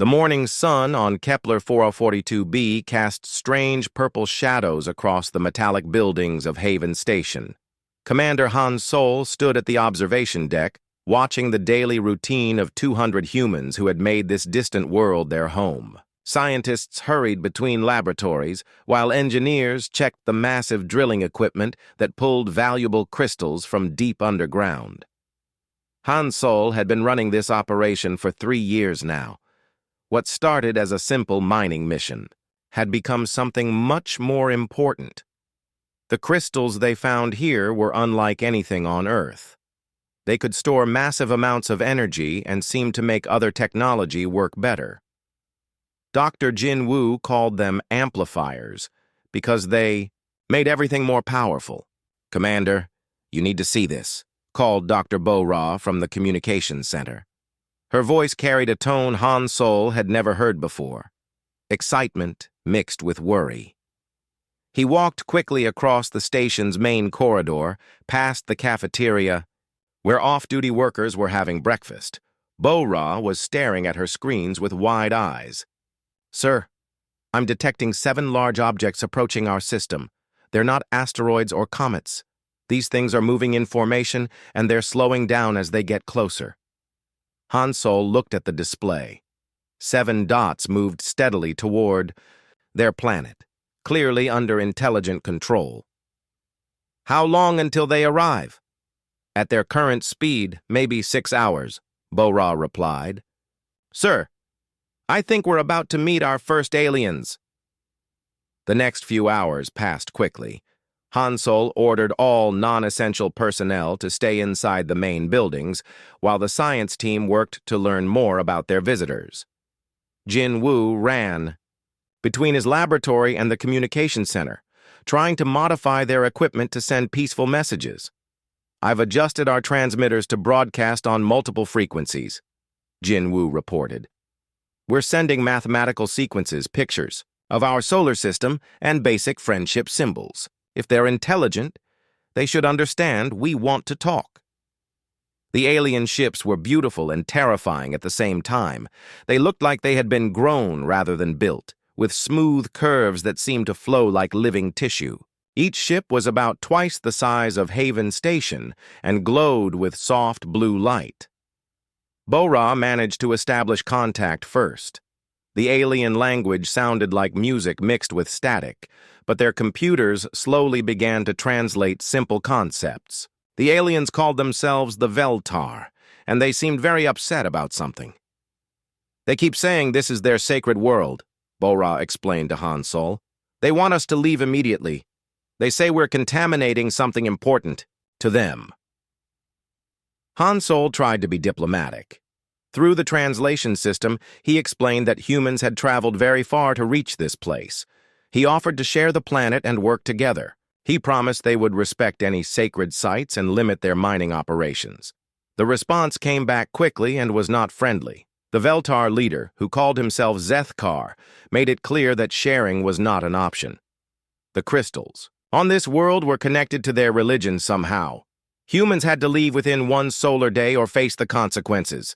The morning sun on Kepler 4042b cast strange purple shadows across the metallic buildings of Haven Station. Commander Han Sol stood at the observation deck, watching the daily routine of 200 humans who had made this distant world their home. Scientists hurried between laboratories, while engineers checked the massive drilling equipment that pulled valuable crystals from deep underground. Han Sol had been running this operation for 3 years now. What started as a simple mining mission had become something much more important. The crystals they found here were unlike anything on Earth. They could store massive amounts of energy and seemed to make other technology work better. Dr. Jin Woo called them amplifiers because they made everything more powerful. "Commander, you need to see this," called Dr. Bo-Ra from the communications center. Her voice carried a tone Han Sol had never heard before, excitement mixed with worry. He walked quickly across the station's main corridor, past the cafeteria, where off-duty workers were having breakfast. Bo-Ra was staring at her screens with wide eyes. "Sir, I'm detecting 7 large objects approaching our system. They're not asteroids or comets. These things are moving in formation, and they're slowing down as they get closer." Han Sol looked at the display. 7 dots moved steadily toward their planet, clearly under intelligent control. "How long until they arrive?" "At their current speed, maybe 6 hours, Bo-Ra replied. "Sir, I think we're about to meet our first aliens." The next few hours passed quickly. Han Sol ordered all non-essential personnel to stay inside the main buildings, while the science team worked to learn more about their visitors. Jin Woo ran between his laboratory and the communication center, trying to modify their equipment to send peaceful messages. "I've adjusted our transmitters to broadcast on multiple frequencies," Jin Woo reported. "We're sending mathematical sequences, pictures of our solar system, and basic friendship symbols. If they're intelligent, they should understand we want to talk." The alien ships were beautiful and terrifying at the same time. They looked like they had been grown rather than built, with smooth curves that seemed to flow like living tissue. Each ship was about twice the size of Haven Station and glowed with soft blue light. Bo-Ra managed to establish contact first. The alien language sounded like music mixed with static, but their computers slowly began to translate simple concepts. The aliens called themselves the Veltar, and they seemed very upset about something. "They keep saying this is their sacred world," Bo-Ra explained to Han Sol. "They want us to leave immediately. They say we're contaminating something important to them." Han Sol tried to be diplomatic. Through the translation system, he explained that humans had traveled very far to reach this place. He offered to share the planet and work together. He promised they would respect any sacred sites and limit their mining operations. The response came back quickly and was not friendly. The Veltar leader, who called himself Zethkar, made it clear that sharing was not an option. The crystals on this world were connected to their religion somehow. Humans had to leave within 1 solar day or face the consequences.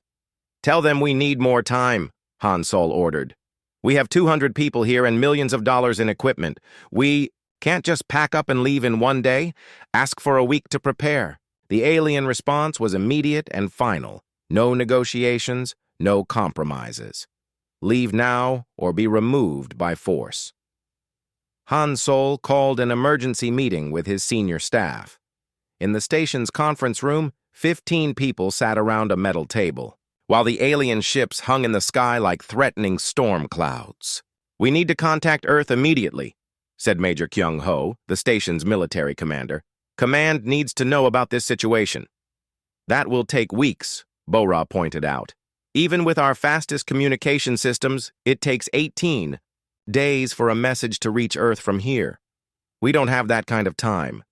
"Tell them we need more time," Han Sol ordered. "We have 200 people here and millions of dollars in equipment. We can't just pack up and leave in 1 day. Ask for a week to prepare." The alien response was immediate and final. No negotiations, no compromises. Leave now or be removed by force. Han Sol called an emergency meeting with his senior staff. In the station's conference room, 15 people sat around a metal table, while the alien ships hung in the sky like threatening storm clouds. "We need to contact Earth immediately," said Major Kyung-ho, the station's military commander. "Command needs to know about this situation." "That will take weeks," Bo-Ra pointed out. "Even with our fastest communication systems, it takes 18 days for a message to reach Earth from here. We don't have that kind of time."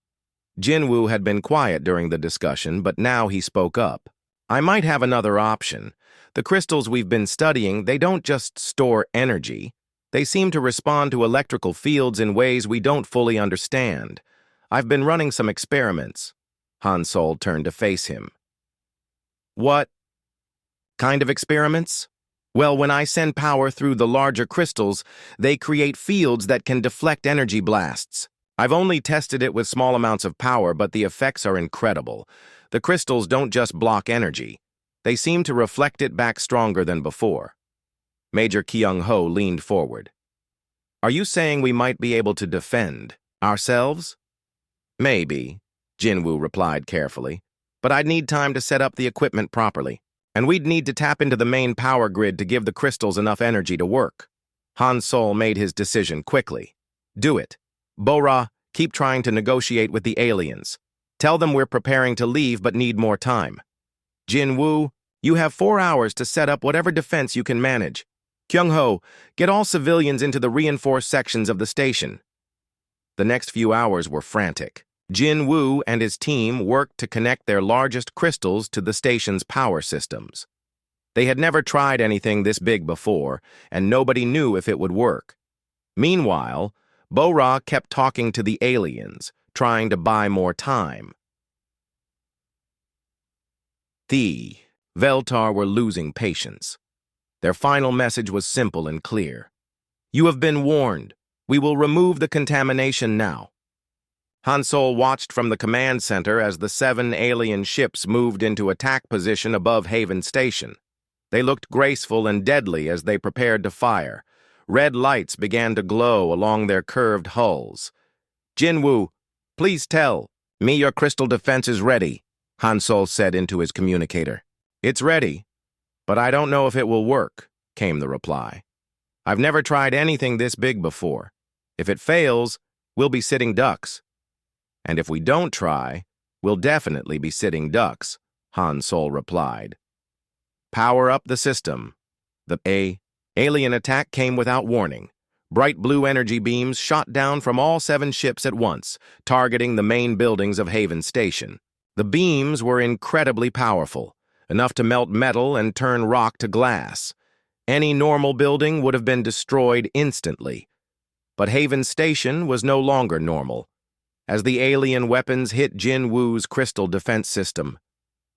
Jin Woo had been quiet during the discussion, but now he spoke up. "I might have another option. The crystals we've been studying, they don't just store energy. They seem to respond to electrical fields in ways we don't fully understand. I've been running some experiments." Han Sol turned to face him. "What kind of experiments?" Well, when I send power through the larger crystals, they create fields that can deflect energy blasts. I've only tested it with small amounts of power, but the effects are incredible. The crystals don't just block energy. They seem to reflect it back stronger than before. Major Kyung-ho leaned forward. Are you saying we might be able to defend ourselves? Maybe, Jinwoo replied carefully, but I'd need time to set up the equipment properly, and we'd need to tap into the main power grid to give the crystals enough energy to work. Han Sol made his decision quickly. Do it. Bo-Ra, keep trying to negotiate with the aliens. Tell them we're preparing to leave but need more time. Jinwoo, you have 4 hours to set up whatever defense you can manage. Kyung-ho, get all civilians into the reinforced sections of the station. The next few hours were frantic. Jinwoo and his team worked to connect their largest crystals to the station's power systems. They had never tried anything this big before, and nobody knew if it would work. Meanwhile, Bo-Ra kept talking to the aliens, trying to buy more time. The Veltar were losing patience. Their final message was simple and clear. You have been warned. We will remove the contamination now. Han Sol watched from the command center as the 7 alien ships moved into attack position above Haven Station. They looked graceful and deadly as they prepared to fire. Red lights began to glow along their curved hulls. Jinwoo, please tell me your crystal defense is ready, Han Sol said into his communicator. It's ready, but I don't know if it will work, came the reply. I've never tried anything this big before. If it fails, we'll be sitting ducks. And if we don't try, we'll definitely be sitting ducks, Han Sol replied. Power up the system. The alien attack came without warning. Bright blue energy beams shot down from all 7 ships at once, targeting the main buildings of Haven Station. The beams were incredibly powerful, enough to melt metal and turn rock to glass. Any normal building would have been destroyed instantly. But Haven Station was no longer normal. As the alien weapons hit Jinwoo's crystal defense system,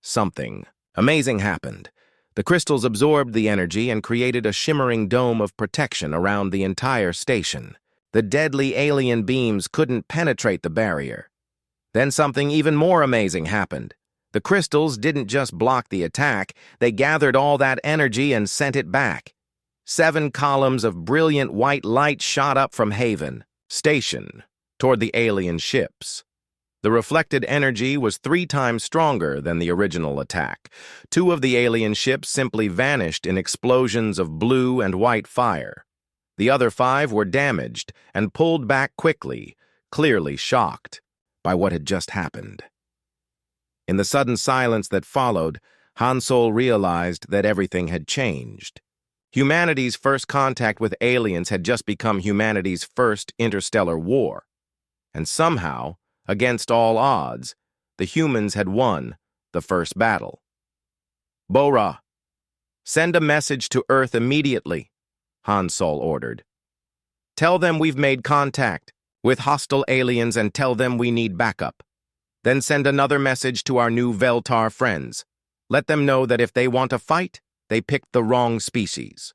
something amazing happened. The crystals absorbed the energy and created a shimmering dome of protection around the entire station. The deadly alien beams couldn't penetrate the barrier. Then something even more amazing happened. The crystals didn't just block the attack, they gathered all that energy and sent it back. 7 columns of brilliant white light shot up from Haven Station toward the alien ships. The reflected energy was 3 times stronger than the original attack. 2 of the alien ships simply vanished in explosions of blue and white fire. The other 5 were damaged and pulled back quickly, clearly shocked by what had just happened. In the sudden silence that followed, Han Sol realized that everything had changed. Humanity's first contact with aliens had just become humanity's first interstellar war. And somehow, against all odds, the humans had won the first battle. Bo-Ra, send a message to Earth immediately, Han Sol ordered. Tell them we've made contact with hostile aliens and tell them we need backup. Then send another message to our new Veltar friends. Let them know that if they want to fight, they picked the wrong species.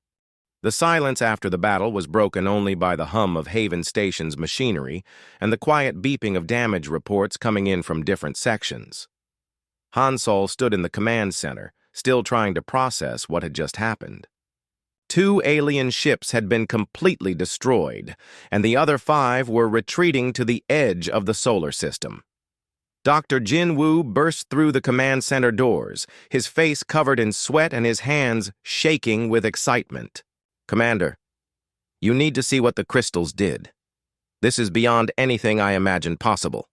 The silence after the battle was broken only by the hum of Haven Station's machinery and the quiet beeping of damage reports coming in from different sections. Han Sol stood in the command center, still trying to process what had just happened. 2 alien ships had been completely destroyed, and the other 5 were retreating to the edge of the solar system. Dr. Jinwoo burst through the command center doors, his face covered in sweat and his hands shaking with excitement. Commander, you need to see what the crystals did. This is beyond anything I imagined possible.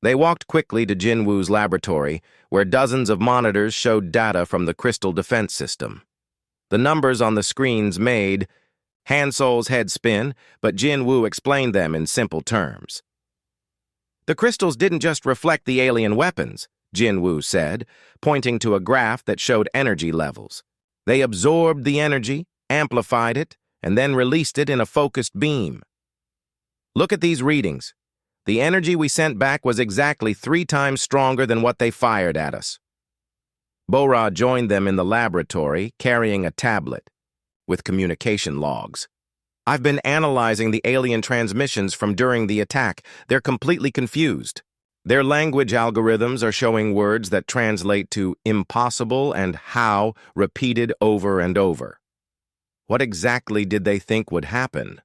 They walked quickly to Jinwoo's laboratory, where dozens of monitors showed data from the crystal defense system. The numbers on the screens made Han Sol's head spin, but Jinwoo explained them in simple terms. The crystals didn't just reflect the alien weapons, Jinwoo said, pointing to a graph that showed energy levels. They absorbed the energy, amplified it, and then released it in a focused beam. Look at these readings. The energy we sent back was exactly 3 times stronger than what they fired at us. Bora joined them in the laboratory, carrying a tablet with communication logs. I've been analyzing the alien transmissions from during the attack. They're completely confused. Their language algorithms are showing words that translate to impossible and how repeated over and over. What exactly did they think would happen?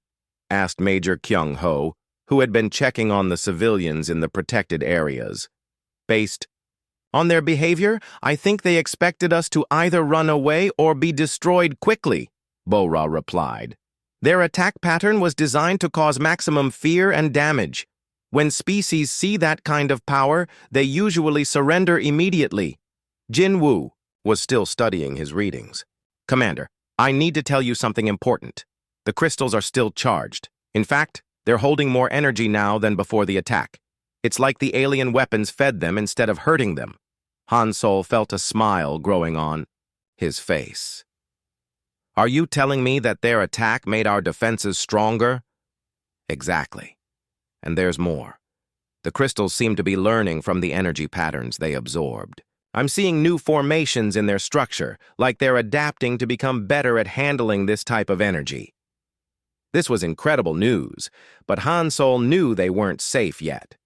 Asked Major Kyung-ho, who had been checking on the civilians in the protected areas. Based on their behavior, I think they expected us to either run away or be destroyed quickly, Bora replied. Their attack pattern was designed to cause maximum fear and damage. When species see that kind of power, they usually surrender immediately. Jin-woo was still studying his readings. Commander, I need to tell you something important. The crystals are still charged. In fact, they're holding more energy now than before the attack. It's like the alien weapons fed them instead of hurting them. Han Sol felt a smile growing on his face. Are you telling me that their attack made our defenses stronger? Exactly. And there's more. The crystals seem to be learning from the energy patterns they absorbed. I'm seeing new formations in their structure, like they're adapting to become better at handling this type of energy. This was incredible news, but Han Sol knew they weren't safe yet.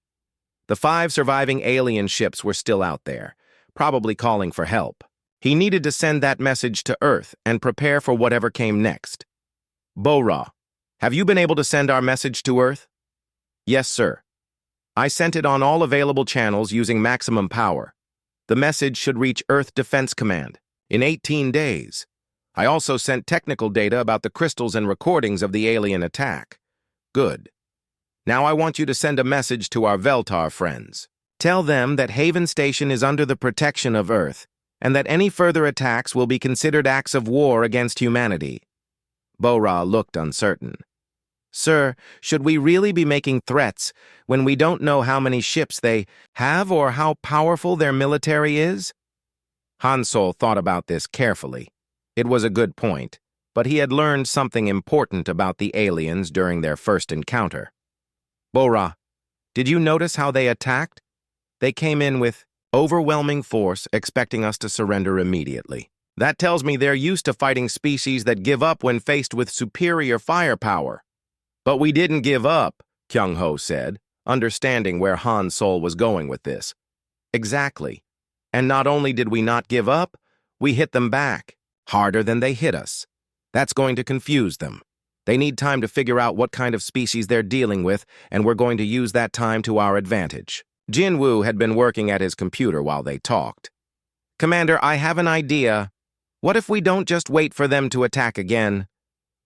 The 5 surviving alien ships were still out there, probably calling for help. He needed to send that message to Earth and prepare for whatever came next. Bora, have you been able to send our message to Earth? Yes, sir. I sent it on all available channels using maximum power. The message should reach Earth Defense Command in 18 days. I also sent technical data about the crystals and recordings of the alien attack. Good. Now I want you to send a message to our Veltar friends. Tell them that Haven Station is under the protection of Earth, and that any further attacks will be considered acts of war against humanity. Bora looked uncertain. Sir, should we really be making threats when we don't know how many ships they have or how powerful their military is? Han Sol thought about this carefully. It was a good point, but he had learned something important about the aliens during their first encounter. Bora, did you notice how they attacked? They came in with overwhelming force, expecting us to surrender immediately. That tells me they're used to fighting species that give up when faced with superior firepower. But we didn't give up, Kyung-ho said, understanding where Han Sol was going with this. Exactly. And not only did we not give up, we hit them back, harder than they hit us. That's going to confuse them. They need time to figure out what kind of species they're dealing with, and we're going to use that time to our advantage. Jin-woo had been working at his computer while they talked. Commander, I have an idea. What if we don't just wait for them to attack again?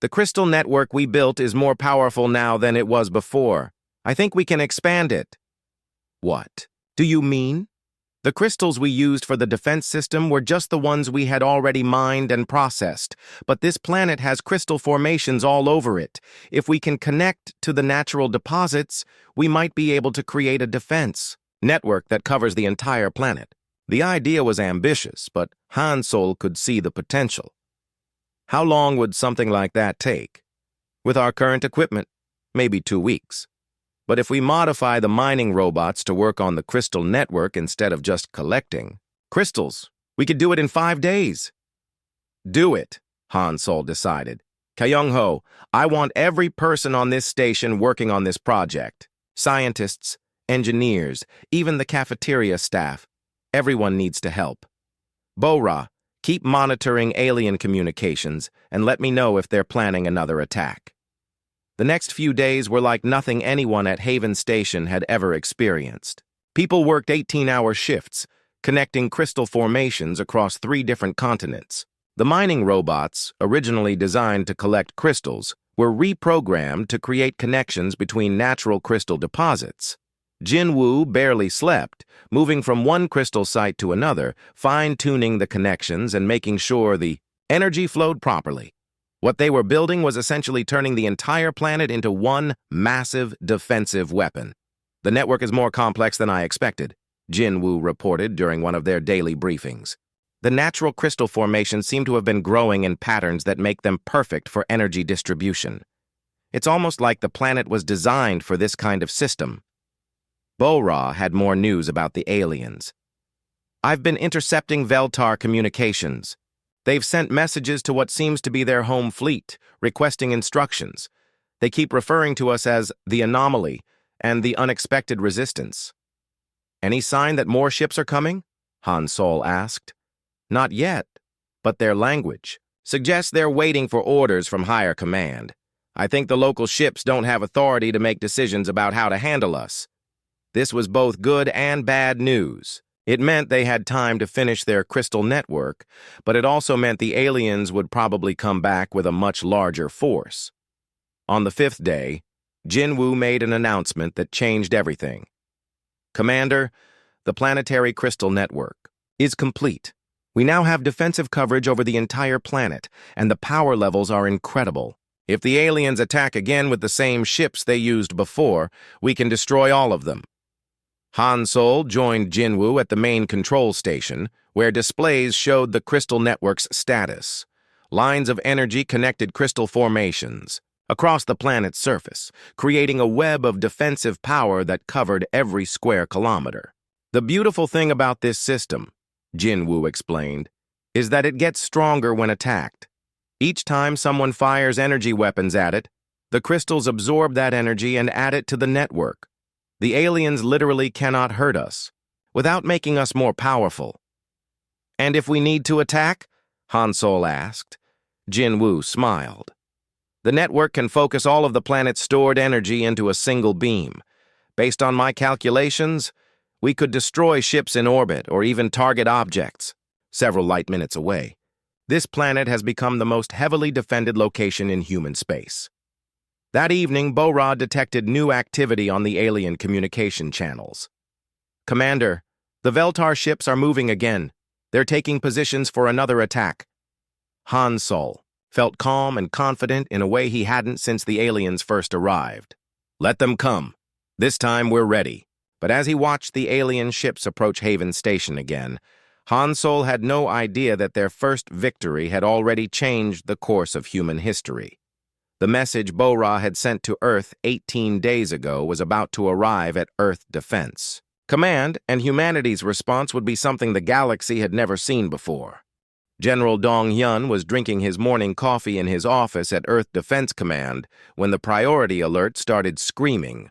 The crystal network we built is more powerful now than it was before. I think we can expand it. What do you mean? The crystals we used for the defense system were just the ones we had already mined and processed, but this planet has crystal formations all over it. If we can connect to the natural deposits, we might be able to create a defense network that covers the entire planet. The idea was ambitious, but Han Sol could see the potential. How long would something like that take? With our current equipment, maybe 2 weeks. But if we modify the mining robots to work on the crystal network instead of just collecting crystals, we could do it in 5 days. Do it, Han Sol decided. Kyung-ho, I want every person on this station working on this project. Scientists, engineers, even the cafeteria staff. Everyone needs to help. Bora, keep monitoring alien communications and let me know if they're planning another attack. The next few days were like nothing anyone at Haven Station had ever experienced. People worked 18-hour shifts, connecting crystal formations across 3 different continents. The mining robots, originally designed to collect crystals, were reprogrammed to create connections between natural crystal deposits. Jin-woo barely slept, moving from one crystal site to another, fine-tuning the connections and making sure the energy flowed properly. What they were building was essentially turning the entire planet into one massive defensive weapon. The network is more complex than I expected, Jin-woo reported during one of their daily briefings. The natural crystal formations seem to have been growing in patterns that make them perfect for energy distribution. It's almost like the planet was designed for this kind of system. Bora had more news about the aliens. I've been intercepting Veltar communications. They've sent messages to what seems to be their home fleet, requesting instructions. They keep referring to us as the anomaly and the unexpected resistance. Any sign that more ships are coming? Han Sol asked. Not yet, but their language suggests they're waiting for orders from higher command. I think the local ships don't have authority to make decisions about how to handle us. This was both good and bad news. It meant they had time to finish their crystal network, but it also meant the aliens would probably come back with a much larger force. On the 5th day, Jinwoo made an announcement that changed everything. Commander, the planetary crystal network is complete. We now have defensive coverage over the entire planet, and the power levels are incredible. If the aliens attack again with the same ships they used before, we can destroy all of them. Han Sol joined Jinwoo at the main control station, where displays showed the crystal network's status. Lines of energy connected crystal formations across the planet's surface, creating a web of defensive power that covered every square kilometer. The beautiful thing about this system, Jinwoo explained, is that it gets stronger when attacked. Each time someone fires energy weapons at it, the crystals absorb that energy and add it to the network. The aliens literally cannot hurt us, without making us more powerful. And if we need to attack? Han Sol asked. Jinwoo smiled. The network can focus all of the planet's stored energy into a single beam. Based on my calculations, we could destroy ships in orbit or even target objects several light minutes away. This planet has become the most heavily defended location in human space. That evening, Bo-Ra detected new activity on the alien communication channels. Commander, the Veltar ships are moving again. They're taking positions for another attack. Han Sol felt calm and confident in a way he hadn't since the aliens first arrived. Let them come. This time we're ready. But as he watched the alien ships approach Haven Station again, Han Sol had no idea that their first victory had already changed the course of human history. The message Bo-Ra had sent to Earth 18 days ago was about to arrive at Earth Defense. Command and humanity's response would be something the galaxy had never seen before. General Dong Hyun was drinking his morning coffee in his office at Earth Defense Command when the priority alert started screaming.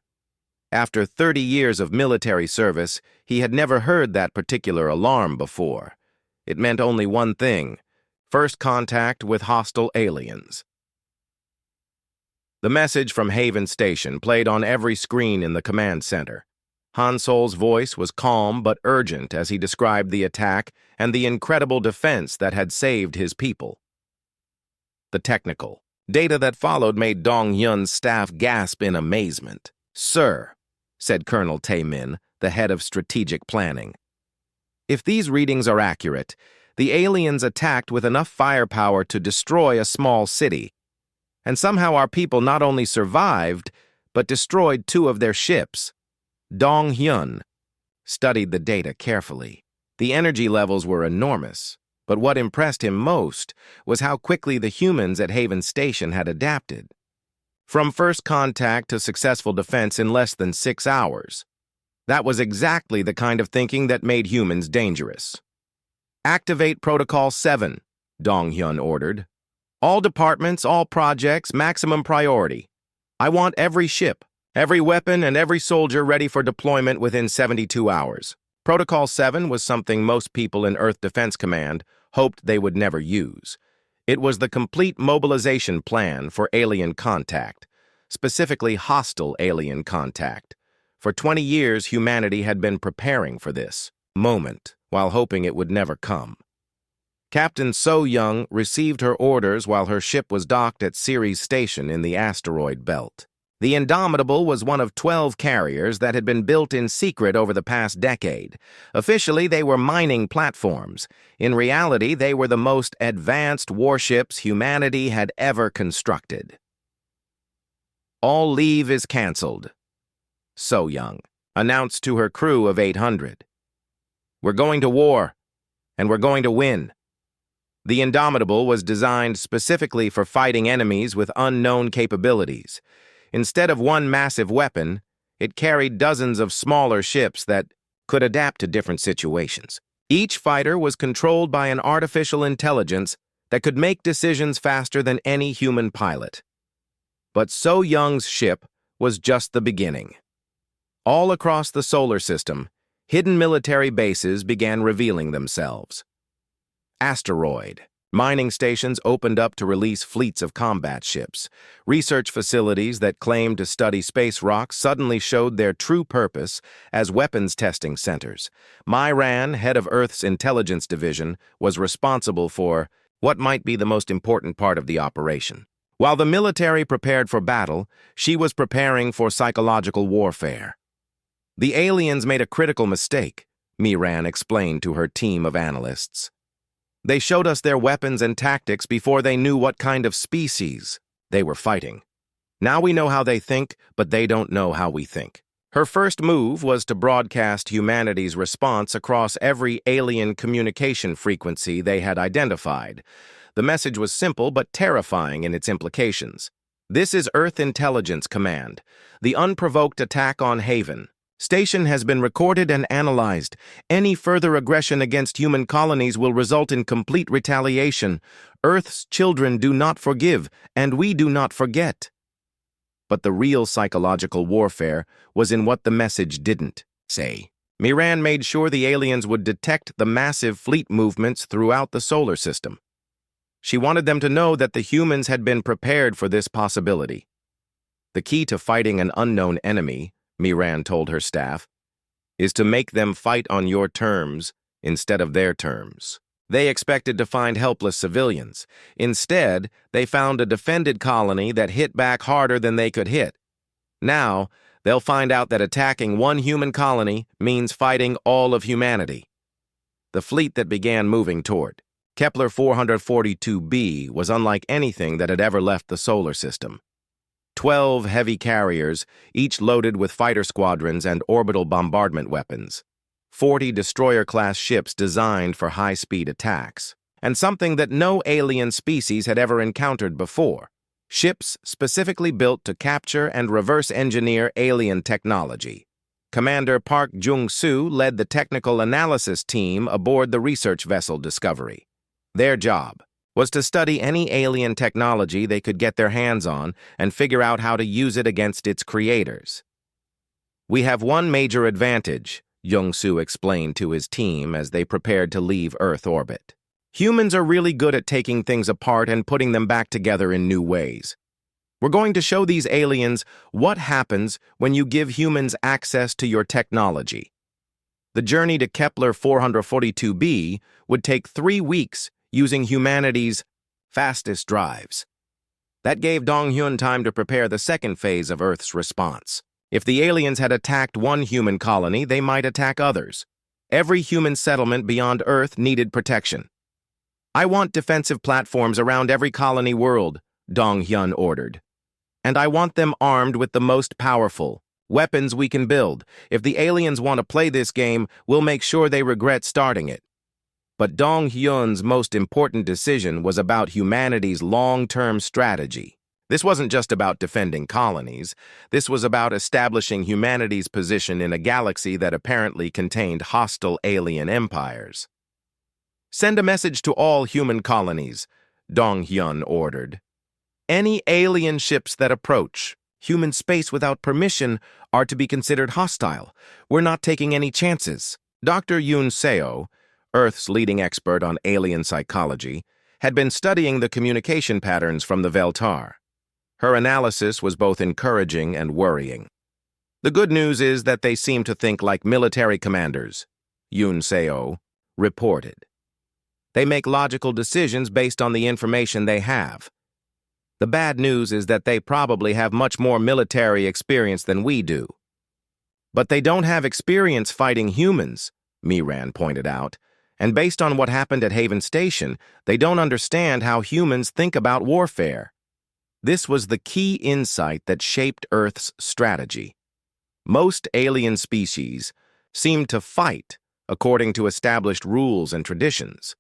After 30 years of military service, he had never heard that particular alarm before. It meant only one thing: first contact with hostile aliens. The message from Haven Station played on every screen in the command center. Han Sol's voice was calm but urgent as he described the attack and the incredible defense that had saved his people. The technical data that followed made Dong Hyun's staff gasp in amazement. "Sir," said Colonel Tae-min, the head of strategic planning, "if these readings are accurate, the aliens attacked with enough firepower to destroy a small city. And somehow our people not only survived, but destroyed 2 of their ships." Dong Hyun studied the data carefully. The energy levels were enormous, but what impressed him most was how quickly the humans at Haven Station had adapted. From first contact to successful defense in less than 6 hours. That was exactly the kind of thinking that made humans dangerous. "Activate Protocol 7, Dong Hyun ordered. "All departments, all projects, maximum priority. I want every ship, every weapon, and every soldier ready for deployment within 72 hours. Protocol 7 was something most people in Earth Defense Command hoped they would never use. It was the complete mobilization plan for alien contact, specifically hostile alien contact. For 20 years, humanity had been preparing for this moment while hoping it would never come. Captain So Young received her orders while her ship was docked at Ceres Station in the asteroid belt. The Indomitable was one of 12 carriers that had been built in secret over the past decade. Officially, they were mining platforms. In reality, they were the most advanced warships humanity had ever constructed. "All leave is canceled," So Young announced to her crew of 800. "We're going to war, and we're going to win." The Indomitable was designed specifically for fighting enemies with unknown capabilities. Instead of one massive weapon, it carried dozens of smaller ships that could adapt to different situations. Each fighter was controlled by an artificial intelligence that could make decisions faster than any human pilot. But So Young's ship was just the beginning. All across the solar system, hidden military bases began revealing themselves. Asteroid. Mining stations opened up to release fleets of combat ships. Research facilities that claimed to study space rocks suddenly showed their true purpose as weapons testing centers. Myran, head of Earth's intelligence division, was responsible for what might be the most important part of the operation. While the military prepared for battle, she was preparing for psychological warfare. The aliens made a critical mistake, Myran explained to her team of analysts. They showed us their weapons and tactics before they knew what kind of species they were fighting. Now we know how they think, but they don't know how we think. Her first move was to broadcast humanity's response across every alien communication frequency they had identified. The message was simple but terrifying in its implications. This is Earth Intelligence Command, the unprovoked attack on Haven. Station has been recorded and analyzed. Any further aggression against human colonies will result in complete retaliation. Earth's children do not forgive, and we do not forget. But the real psychological warfare was in what the message didn't say. Myran made sure the aliens would detect the massive fleet movements throughout the solar system. She wanted them to know that the humans had been prepared for this possibility. The key to fighting an unknown enemy, Myran told her staff, is to make them fight on your terms instead of their terms. They expected to find helpless civilians. Instead, they found a defended colony that hit back harder than they could hit. Now, they'll find out that attacking one human colony means fighting all of humanity. The fleet that began moving toward Kepler 442b was unlike anything that had ever left the solar system. 12 heavy carriers, each loaded with fighter squadrons and orbital bombardment weapons. 40 destroyer-class ships designed for high-speed attacks. And something that no alien species had ever encountered before. Ships specifically built to capture and reverse-engineer alien technology. Commander Park Jung-soo led the technical analysis team aboard the research vessel Discovery. Their job was to study any alien technology they could get their hands on and figure out how to use it against its creators. We have one major advantage, Jung-soo explained to his team as they prepared to leave Earth orbit. Humans are really good at taking things apart and putting them back together in new ways. We're going to show these aliens what happens when you give humans access to your technology. The journey to Kepler 442b would take 3 weeks using humanity's fastest drives. That gave Dong-hyun time to prepare the second phase of Earth's response. If the aliens had attacked one human colony, they might attack others. Every human settlement beyond Earth needed protection. I want defensive platforms around every colony world, Dong-hyun ordered. And I want them armed with the most powerful weapons we can build. If the aliens want to play this game, we'll make sure they regret starting it. But Dong-hyun's most important decision was about humanity's long-term strategy. This wasn't just about defending colonies. This was about establishing humanity's position in a galaxy that apparently contained hostile alien empires. Send a message to all human colonies, Dong-hyun ordered. Any alien ships that approach human space without permission are to be considered hostile. We're not taking any chances. Dr. Yoon Seo, Earth's leading expert on alien psychology, had been studying the communication patterns from the Veltar. Her analysis was both encouraging and worrying. The good news is that they seem to think like military commanders, Yoon Seo reported. They make logical decisions based on the information they have. The bad news is that they probably have much more military experience than we do. But they don't have experience fighting humans, Myran pointed out. And based on what happened at Haven Station, they don't understand how humans think about warfare. This was the key insight that shaped Earth's strategy. Most alien species seemed to fight according to established rules and traditions.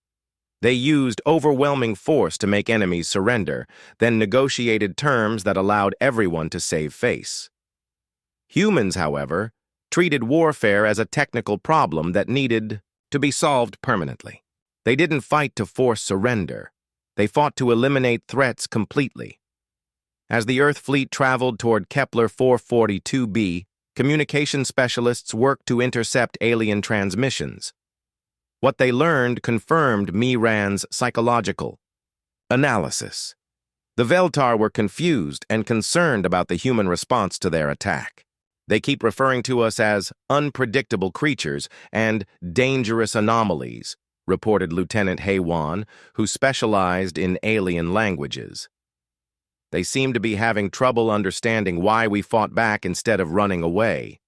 They used overwhelming force to make enemies surrender, then negotiated terms that allowed everyone to save face. Humans, however, treated warfare as a technical problem that needed to be solved permanently. They didn't fight to force surrender. They fought to eliminate threats completely. As the Earth fleet traveled toward Kepler 442b, communication specialists worked to intercept alien transmissions. What they learned confirmed Miran's psychological analysis. The Veltar were confused and concerned about the human response to their attack. They keep referring to us as unpredictable creatures and dangerous anomalies, reported Lieutenant Haywan, who specialized in alien languages. They seem to be having trouble understanding why we fought back instead of running away.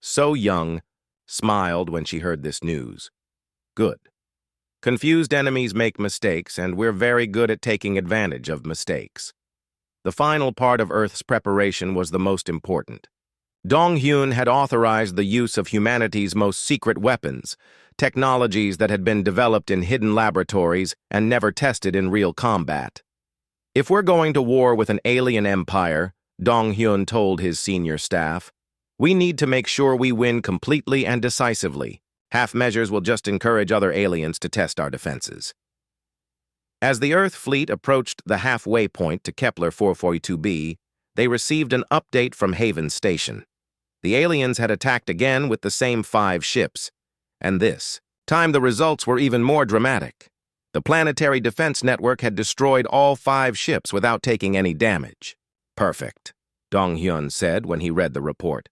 So Young smiled when she heard this news. Good. Confused enemies make mistakes, and we're very good at taking advantage of mistakes. The final part of Earth's preparation was the most important. Dong-hyun had authorized the use of humanity's most secret weapons, technologies that had been developed in hidden laboratories and never tested in real combat. If we're going to war with an alien empire, Dong-hyun told his senior staff, we need to make sure we win completely and decisively. Half measures will just encourage other aliens to test our defenses. As the Earth fleet approached the halfway point to Kepler 442b, they received an update from Haven Station. The aliens had attacked again with the same 5 ships, and this time the results were even more dramatic. The planetary defense network had destroyed all 5 ships without taking any damage. Perfect, Dong-hyun said when he read the report.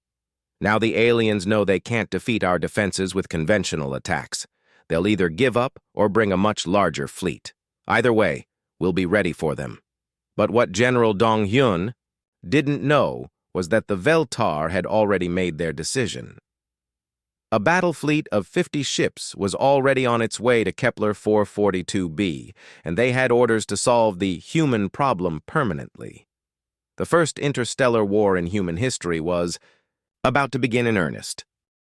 Now the aliens know they can't defeat our defenses with conventional attacks. They'll either give up or bring a much larger fleet. Either way, we'll be ready for them. But what General Dong-hyun didn't know was that the Veltar had already made their decision. A battle fleet of 50 ships was already on its way to Kepler 442b, and they had orders to solve the human problem permanently. The first interstellar war in human history was about to begin in earnest.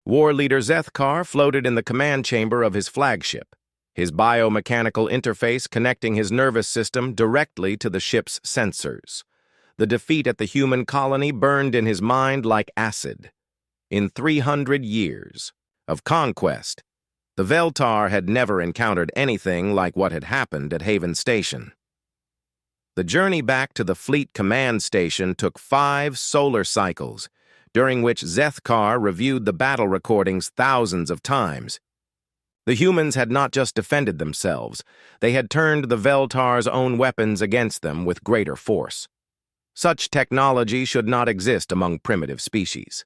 War leader Zethkar floated in the command chamber of his flagship, his biomechanical interface connecting his nervous system directly to the ship's sensors. The defeat at the human colony burned in his mind like acid. In 300 years of conquest, the Veltar had never encountered anything like what had happened at Haven Station. The journey back to the fleet command station took 5 solar cycles, during which Zethkar reviewed the battle recordings thousands of times. The humans had not just defended themselves, they had turned the Veltar's own weapons against them with greater force. Such technology should not exist among primitive species.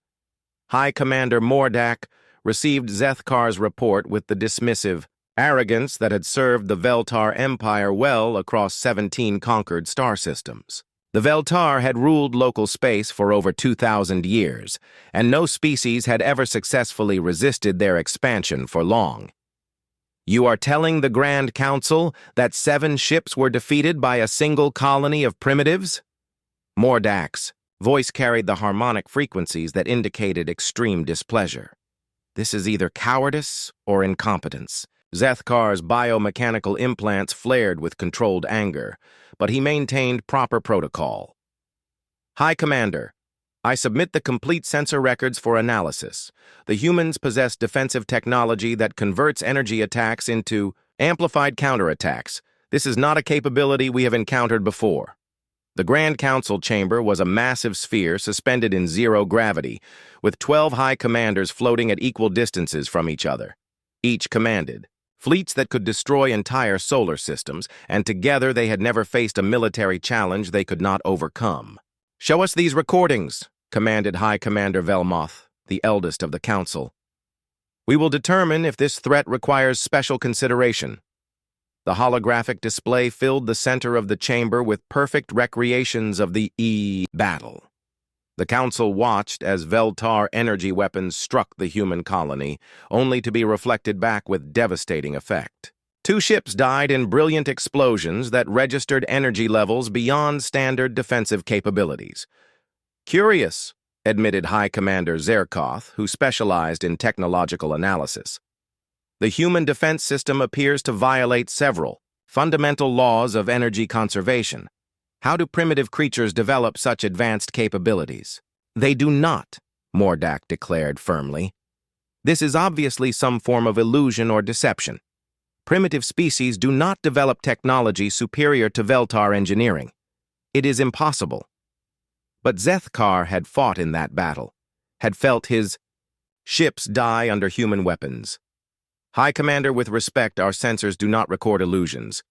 High Commander Mordak received Zethkar's report with the dismissive arrogance that had served the Veltar Empire well across 17 conquered star systems. The Veltar had ruled local space for over 2,000 years, and no species had ever successfully resisted their expansion for long. You are telling the Grand Council that 7 ships were defeated by a single colony of primitives? Mordak's voice carried the harmonic frequencies that indicated extreme displeasure. This is either cowardice or incompetence. Zethkar's biomechanical implants flared with controlled anger, but he maintained proper protocol. High Commander, I submit the complete sensor records for analysis. The humans possess defensive technology that converts energy attacks into amplified counterattacks. This is not a capability we have encountered before. The Grand Council chamber was a massive sphere suspended in zero gravity, with 12 high commanders floating at equal distances from each other. Each commanded fleets that could destroy entire solar systems, and together they had never faced a military challenge they could not overcome. Show us these recordings, commanded High Commander Velmoth, the eldest of the council. We will determine if this threat requires special consideration. The holographic display filled the center of the chamber with perfect recreations of the battle. The council watched as Veltar energy weapons struck the human colony, only to be reflected back with devastating effect. 2 ships died in brilliant explosions that registered energy levels beyond standard defensive capabilities. Curious, admitted High Commander Zerkoth, who specialized in technological analysis. The human defense system appears to violate several fundamental laws of energy conservation. How do primitive creatures develop such advanced capabilities? They do not, Mordak declared firmly. This is obviously some form of illusion or deception. Primitive species do not develop technology superior to Veltar engineering. It is impossible. But Zethkar had fought in that battle, had felt his ships die under human weapons. High Commander, with respect, our sensors do not record illusions.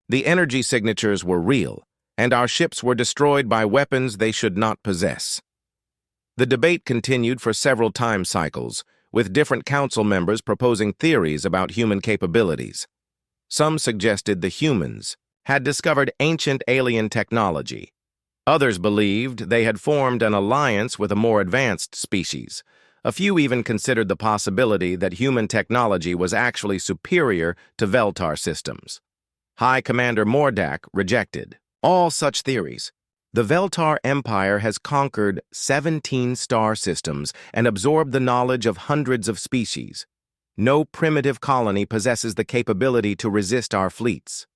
The energy signatures were real, and our ships were destroyed by weapons they should not possess. The debate continued for several time cycles, with different council members proposing theories about human capabilities. Some suggested the humans had discovered ancient alien technology. Others believed they had formed an alliance with a more advanced species. A few even considered the possibility that human technology was actually superior to Veltar systems. High Commander Mordak rejected all such theories. The Veltar Empire has conquered 17 star systems and absorbed the knowledge of hundreds of species. No primitive colony possesses the capability to resist our fleets.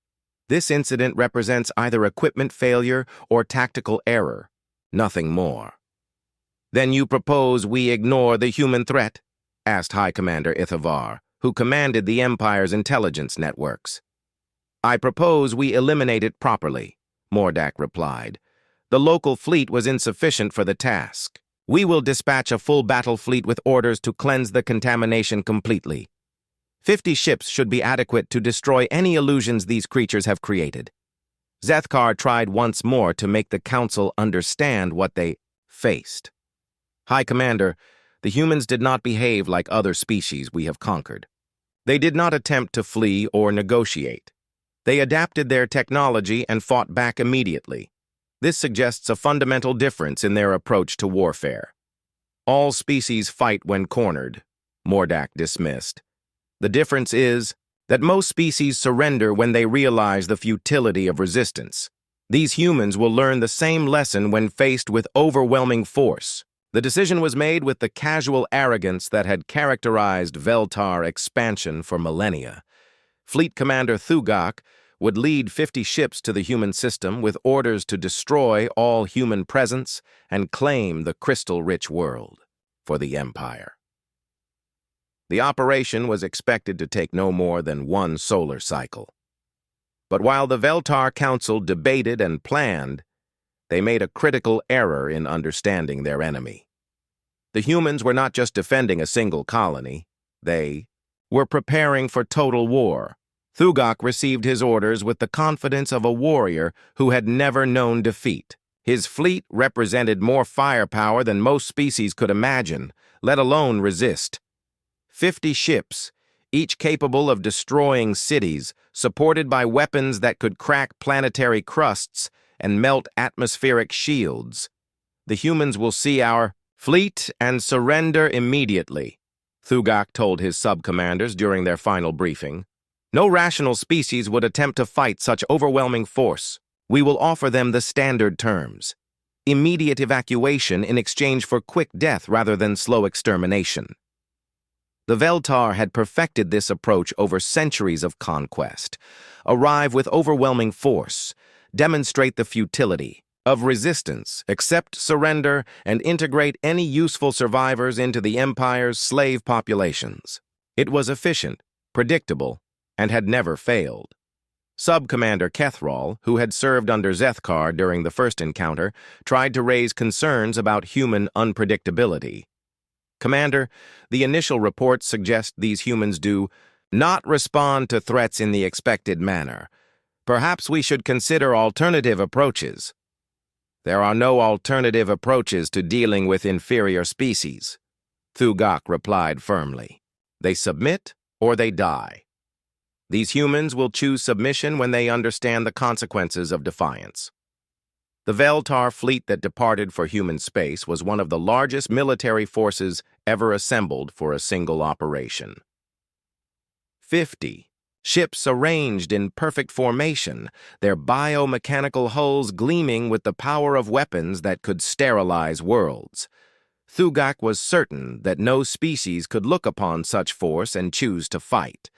This incident represents either equipment failure or tactical error, nothing more. "Then you propose we ignore the human threat?" asked High Commander Ithavar, who commanded the Empire's intelligence networks. "I propose we eliminate it properly," Mordak replied. "The local fleet was insufficient for the task. We will dispatch a full battle fleet with orders to cleanse the contamination completely. 50 ships should be adequate to destroy any illusions these creatures have created." Zethkar tried once more to make the Council understand what they faced. "High Commander, the humans did not behave like other species we have conquered. They did not attempt to flee or negotiate. They adapted their technology and fought back immediately. This suggests a fundamental difference in their approach to warfare. All species fight when cornered," Mordak dismissed. "The difference is that most species surrender when they realize the futility of resistance. These humans will learn the same lesson when faced with overwhelming force." The decision was made with the casual arrogance that had characterized Veltar expansion for millennia. Fleet Commander Thugak would lead 50 ships to the human system with orders to destroy all human presence and claim the crystal-rich world for the Empire. The operation was expected to take no more than 1 solar cycle. But while the Veltar Council debated and planned, they made a critical error in understanding their enemy. The humans were not just defending a single colony, they were preparing for total war. Thugak received his orders with the confidence of a warrior who had never known defeat. His fleet represented more firepower than most species could imagine, let alone resist. 50 ships, each capable of destroying cities, supported by weapons that could crack planetary crusts and melt atmospheric shields. "The humans will see our fleet and surrender immediately," Thugak told his sub-commanders during their final briefing. "No rational species would attempt to fight such overwhelming force. We will offer them the standard terms: immediate evacuation in exchange for quick death rather than slow extermination." The Veltar had perfected this approach over centuries of conquest. Arrive with overwhelming force, demonstrate the futility of resistance, accept surrender, and integrate any useful survivors into the Empire's slave populations. It was efficient, predictable, and had never failed. Sub-Commander Kethral, who had served under Zethkar during the first encounter, tried to raise concerns about human unpredictability. "Commander, the initial reports suggest these humans do not respond to threats in the expected manner. Perhaps we should consider alternative approaches." "There are no alternative approaches to dealing with inferior species," Thugak replied firmly. "They submit or they die. These humans will choose submission when they understand the consequences of defiance." The Veltar fleet that departed for human space was one of the largest military forces ever assembled for a single operation. 50 ships arranged in perfect formation, their biomechanical hulls gleaming with the power of weapons that could sterilize worlds. Thugak was certain that no species could look upon such force and choose to fight.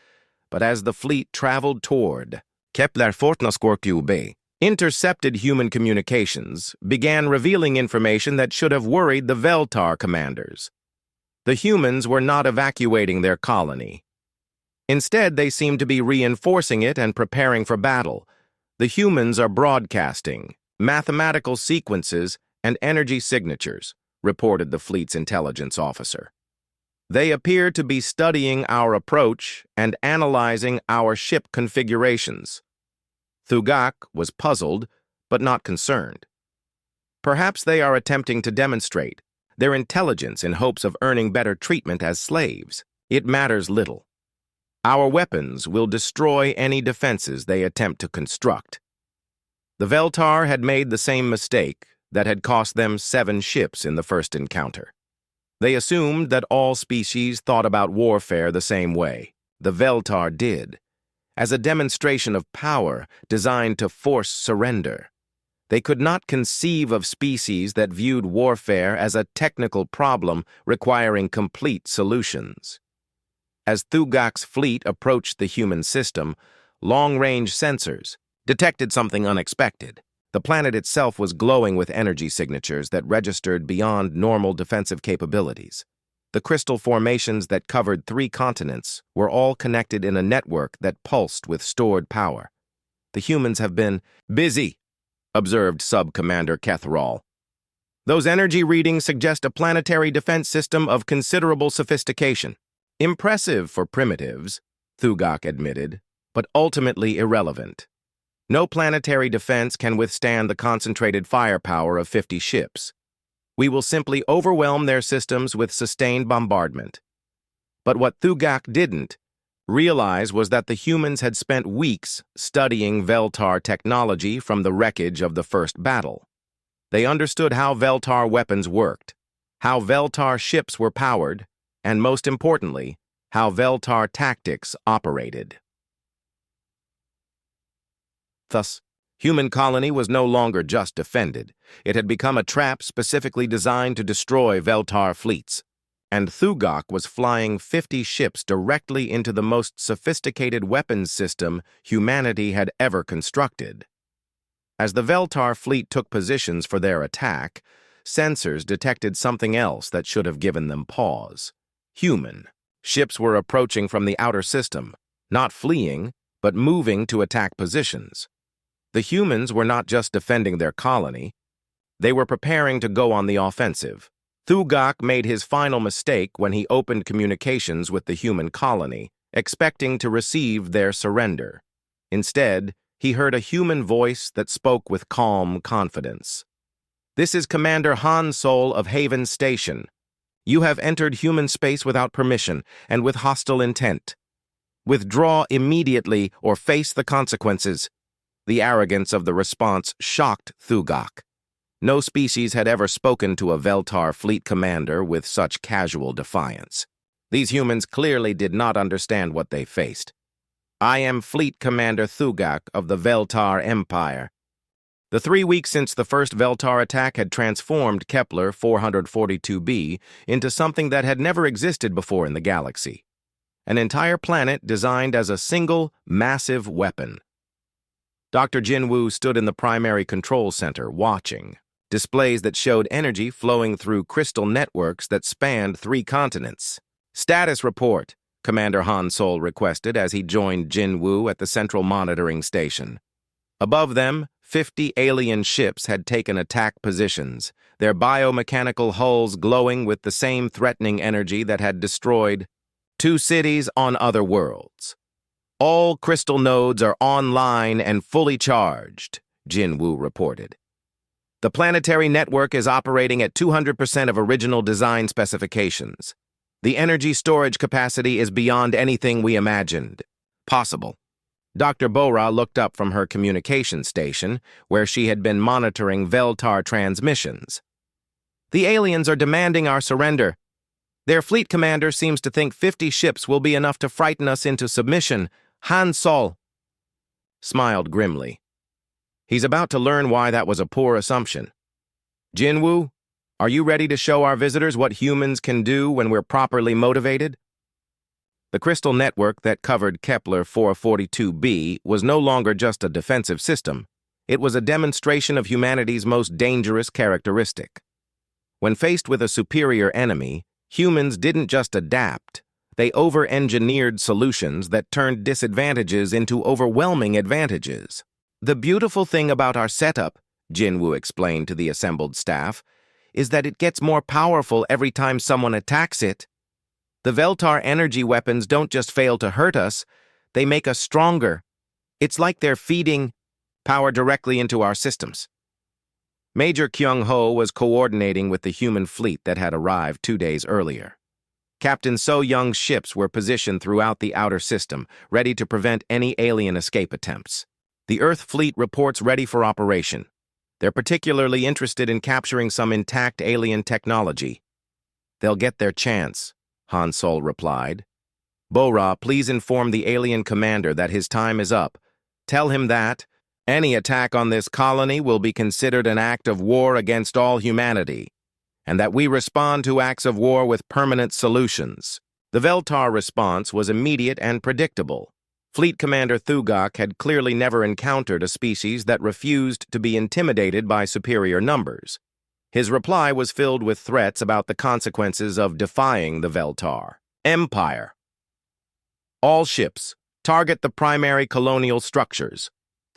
But as the fleet traveled toward Kepler Fortnaskorqb, intercepted human communications began revealing information that should have worried the Veltar commanders. The humans were not evacuating their colony. Instead, they seemed to be reinforcing it and preparing for battle. The humans are broadcasting mathematical sequences and energy signatures, reported the fleet's intelligence officer. They appear to be studying our approach and analyzing our ship configurations. Thugak was puzzled, but not concerned. Perhaps they are attempting to demonstrate their intelligence in hopes of earning better treatment as slaves. It matters little. Our weapons will destroy any defenses they attempt to construct. The Veltar had made the same mistake that had cost them 7 ships in the first encounter. They assumed that all species thought about warfare the same way. The Veltar did, as a demonstration of power designed to force surrender. They could not conceive of species that viewed warfare as a technical problem requiring complete solutions. As Thugak's fleet approached the human system, long-range sensors detected something unexpected. The planet itself was glowing with energy signatures that registered beyond normal defensive capabilities. The crystal formations that covered 3 continents were all connected in a network that pulsed with stored power. The humans have been busy, observed Sub-Commander Kethrall. Those energy readings suggest a planetary defense system of considerable sophistication. Impressive for primitives, Thugak admitted, but ultimately irrelevant. No planetary defense can withstand the concentrated firepower of 50 ships. We will simply overwhelm their systems with sustained bombardment. But what Thugak didn't realize was that the humans had spent weeks studying Veltar technology from the wreckage of the first battle. They understood how Veltar weapons worked, how Veltar ships were powered, and most importantly, how Veltar tactics operated. Thus, human colony was no longer just defended. It had become a trap specifically designed to destroy Veltar fleets. And Thugak was flying 50 ships directly into the most sophisticated weapons system humanity had ever constructed. As the Veltar fleet took positions for their attack, sensors detected something else that should have given them pause. Human. Ships were approaching from the outer system, not fleeing, but moving to attack positions. The humans were not just defending their colony, they were preparing to go on the offensive. Thugak made his final mistake when he opened communications with the human colony, expecting to receive their surrender. Instead, he heard a human voice that spoke with calm confidence. "This is Commander Han Sol of Haven Station. You have entered human space without permission and with hostile intent. Withdraw immediately or face the consequences." The arrogance of the response shocked Thugak. No species had ever spoken to a Veltar fleet commander with such casual defiance. These humans clearly did not understand what they faced. "I am Fleet Commander Thugak of the Veltar Empire." The 3 weeks since the first Veltar attack had transformed Kepler 442b into something that had never existed before in the galaxy. An entire planet designed as a single, massive weapon. Dr. Jinwoo stood in the primary control center, watching. Displays that showed energy flowing through crystal networks that spanned 3 continents. "Status report," Commander Han Sol requested as he joined Jinwoo at the central monitoring station. Above them, 50 alien ships had taken attack positions, their biomechanical hulls glowing with the same threatening energy that had destroyed 2 cities on other worlds. "All crystal nodes are online and fully charged," Jinwoo reported. "The planetary network is operating at 200% of original design specifications. The energy storage capacity is beyond anything we imagined possible." Dr. Bora looked up from her communication station, where she had been monitoring Veltar transmissions. "The aliens are demanding our surrender. Their fleet commander seems to think 50 ships will be enough to frighten us into submission." Han Sol smiled grimly. He's about to learn why that was a poor assumption. "Jinwoo, are you ready to show our visitors what humans can do when we're properly motivated?" The crystal network that covered Kepler 442b was no longer just a defensive system. It was a demonstration of humanity's most dangerous characteristic. When faced with a superior enemy, Humans didn't just adapt. They over-engineered solutions that turned disadvantages into overwhelming advantages. The beautiful thing about our setup, Jinwoo explained to the assembled staff, is that it gets more powerful every time someone attacks it. The Veltar energy weapons don't just fail to hurt us, they make us stronger. It's like they're feeding power directly into our systems. Major Kyung-ho was coordinating with the human fleet that had arrived 2 days earlier. Captain So-young's ships were positioned throughout the outer system, ready to prevent any alien escape attempts. The Earth fleet reports ready for operation. They're particularly interested in capturing some intact alien technology. They'll get their chance, Han Sol replied. Bora, please inform the alien commander that his time is up. Tell him that any attack on this colony will be considered an act of war against all humanity, and that we respond to acts of war with permanent solutions. The Veltar response was immediate and predictable. Fleet Commander Thugak had clearly never encountered a species that refused to be intimidated by superior numbers. His reply was filled with threats about the consequences of defying the Veltar. Empire. All ships, target the primary colonial structures.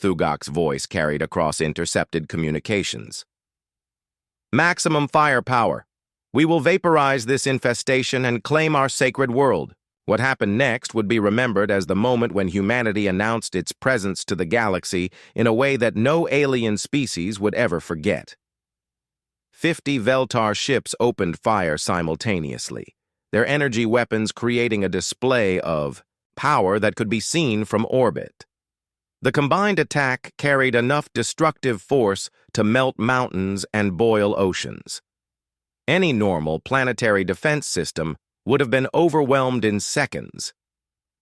Thugak's voice carried across intercepted communications. Maximum firepower. We will vaporize this infestation and claim our sacred world. What happened next would be remembered as the moment when humanity announced its presence to the galaxy in a way that no alien species would ever forget. 50 Veltar ships opened fire simultaneously, their energy weapons creating a display of power that could be seen from orbit. The combined attack carried enough destructive force to melt mountains and boil oceans. Any normal planetary defense system would have been overwhelmed in seconds.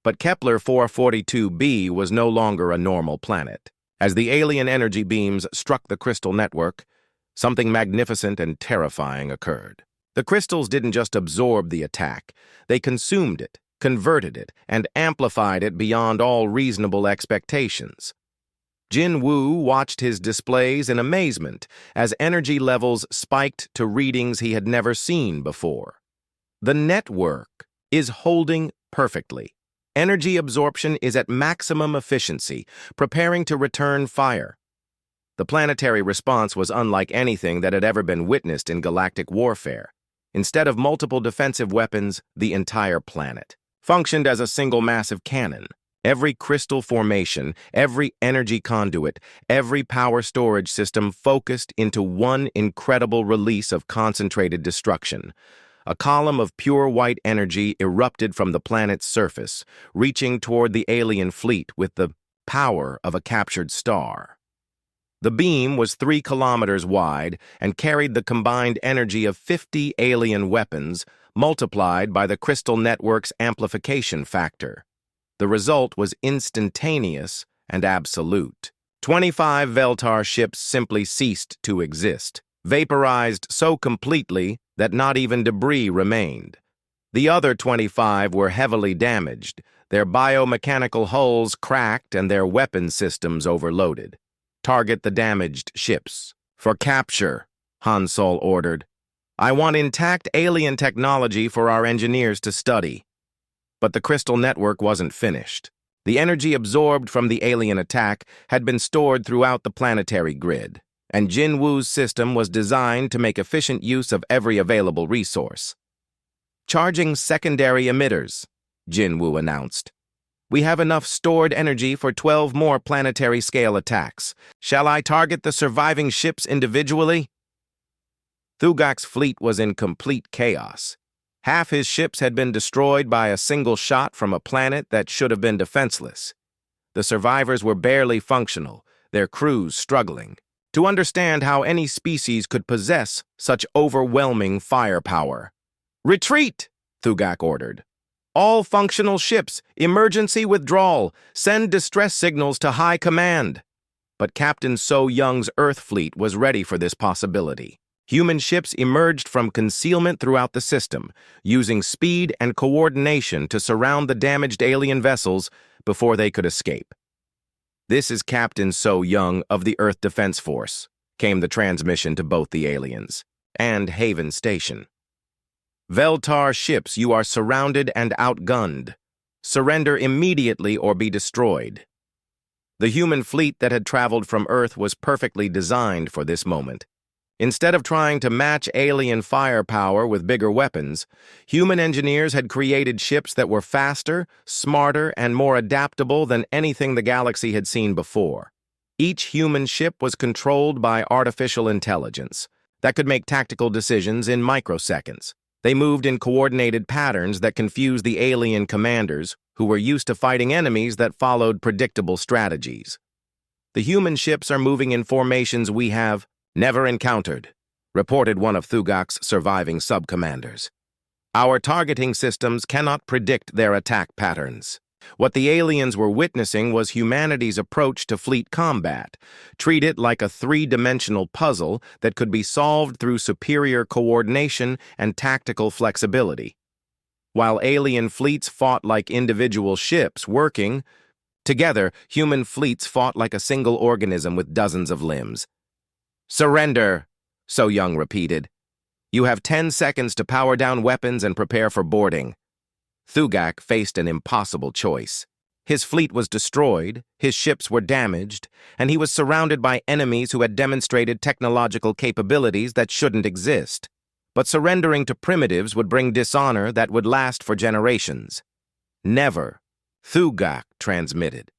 But Kepler 442b was no longer a normal planet. As the alien energy beams struck the crystal network, something magnificent and terrifying occurred. The crystals didn't just absorb the attack, they consumed it, converted it, and amplified it beyond all reasonable expectations. Jinwoo watched his displays in amazement as energy levels spiked to readings he had never seen before. The network is holding perfectly. Energy absorption is at maximum efficiency, preparing to return fire. The planetary response was unlike anything that had ever been witnessed in galactic warfare. Instead of multiple defensive weapons, the entire planet functioned as a single massive cannon. Every crystal formation, every energy conduit, every power storage system focused into one incredible release of concentrated destruction. A column of pure white energy erupted from the planet's surface, reaching toward the alien fleet with the power of a captured star. The beam was 3 kilometers wide and carried the combined energy of 50 alien weapons, multiplied by the crystal network's amplification factor. The result was instantaneous and absolute. 25 Veltar ships simply ceased to exist, vaporized so completely that not even debris remained. The other 25 were heavily damaged, their biomechanical hulls cracked and their weapon systems overloaded. Target the damaged ships. For capture, Han Sol ordered. I want intact alien technology for our engineers to study. But the crystal network wasn't finished. The energy absorbed from the alien attack had been stored throughout the planetary grid, and Jinwoo's system was designed to make efficient use of every available resource. Charging secondary emitters, Jinwoo announced. We have enough stored energy for 12 more planetary-scale attacks. Shall I target the surviving ships individually? Thugak's fleet was in complete chaos. Half his ships had been destroyed by a single shot from a planet that should have been defenseless. The survivors were barely functional, their crews struggling. To understand how any species could possess such overwhelming firepower. Retreat, Thugak ordered. All functional ships, emergency withdrawal, send distress signals to High Command. But Captain So-young's Earth fleet was ready for this possibility. Human ships emerged from concealment throughout the system, using speed and coordination to surround the damaged alien vessels before they could escape. This is Captain So-young of the Earth Defense Force, came the transmission to both the aliens and Haven Station. Veltar ships, you are surrounded and outgunned. Surrender immediately or be destroyed. The human fleet that had traveled from Earth was perfectly designed for this moment. Instead of trying to match alien firepower with bigger weapons, human engineers had created ships that were faster, smarter, and more adaptable than anything the galaxy had seen before. Each human ship was controlled by artificial intelligence that could make tactical decisions in microseconds. They moved in coordinated patterns that confused the alien commanders, who were used to fighting enemies that followed predictable strategies. The human ships are moving in formations we have never encountered, reported one of Thugak's surviving subcommanders. Our targeting systems cannot predict their attack patterns. What the aliens were witnessing was humanity's approach to fleet combat. Treat it like a three-dimensional puzzle that could be solved through superior coordination and tactical flexibility. While alien fleets fought like individual ships working together, human fleets fought like a single organism with dozens of limbs. "Surrender," So Young repeated. "You have 10 seconds to power down weapons and prepare for boarding." Thugak faced an impossible choice. His fleet was destroyed, his ships were damaged, and he was surrounded by enemies who had demonstrated technological capabilities that shouldn't exist. But surrendering to primitives would bring dishonor that would last for generations. "Never," Thugak transmitted.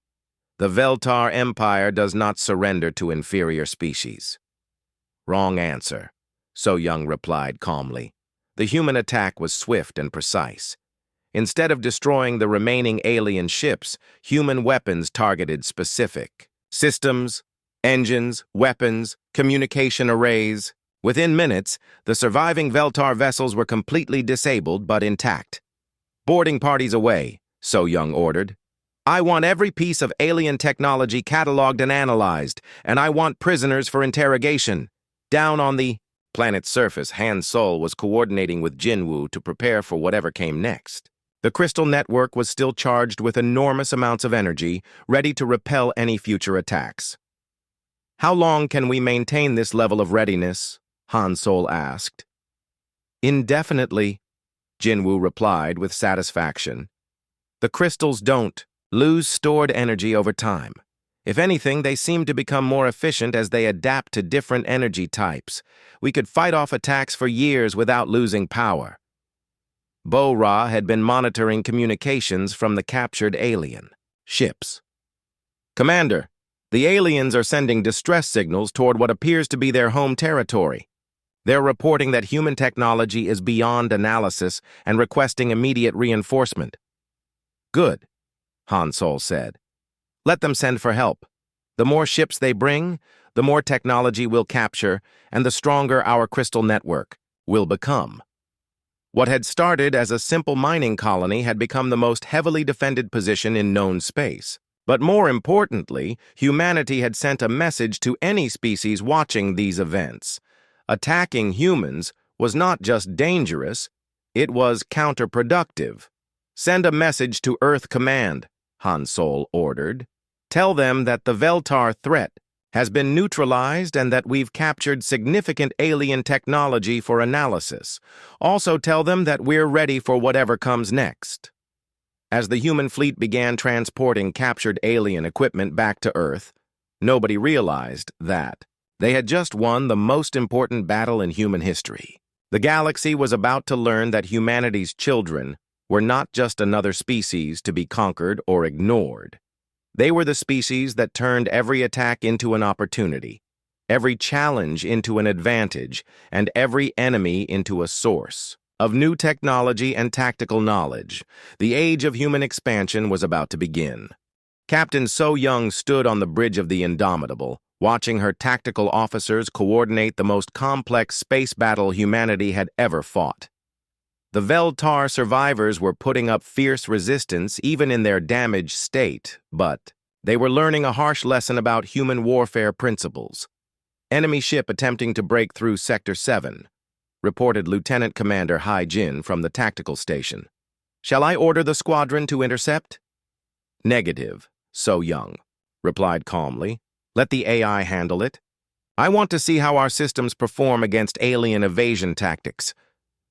"The Veltar Empire does not surrender to inferior species." "Wrong answer," So Young replied calmly. The human attack was swift and precise. Instead of destroying the remaining alien ships, human weapons targeted specific systems, engines, weapons, communication arrays. Within minutes, the surviving Veltar vessels were completely disabled but intact. "Boarding parties away," So Young ordered. "I want every piece of alien technology cataloged and analyzed, and I want prisoners for interrogation." Down on the planet's surface, Han Sol was coordinating with Jinwoo to prepare for whatever came next. The crystal network was still charged with enormous amounts of energy, ready to repel any future attacks. "How long can we maintain this level of readiness?" Han Sol asked. "Indefinitely," Jinwoo replied with satisfaction. "The crystals don't lose stored energy over time. If anything, they seem to become more efficient as they adapt to different energy types. We could fight off attacks for years without losing power." Bo-Ra had been monitoring communications from the captured alien ships. "Commander, the aliens are sending distress signals toward what appears to be their home territory. They're reporting that human technology is beyond analysis and requesting immediate reinforcement." "Good," Han Sol said. "Let them send for help. The more ships they bring, the more technology we'll capture, and the stronger our crystal network will become." What had started as a simple mining colony had become the most heavily defended position in known space. But more importantly, humanity had sent a message to any species watching these events. Attacking humans was not just dangerous, it was counterproductive. "Send a message to Earth Command," Han Sol ordered. "Tell them that the Veltar threat has been neutralized and that we've captured significant alien technology for analysis. Also tell them that we're ready for whatever comes next." As the human fleet began transporting captured alien equipment back to Earth, nobody realized that they had just won the most important battle in human history. The galaxy was about to learn that humanity's children were not just another species to be conquered or ignored. They were the species that turned every attack into an opportunity, every challenge into an advantage, and every enemy into a source of new technology and tactical knowledge. The age of human expansion was about to begin. Captain So Young stood on the bridge of the Indomitable, watching her tactical officers coordinate the most complex space battle humanity had ever fought. The Veltar survivors were putting up fierce resistance even in their damaged state, but they were learning a harsh lesson about human warfare principles. "Enemy ship attempting to break through Sector 7, reported Lieutenant Commander Hai Jin from the tactical station. "Shall I order the squadron to intercept?" "Negative," So Young replied calmly. "Let the AI handle it. I want to see how our systems perform against alien evasion tactics."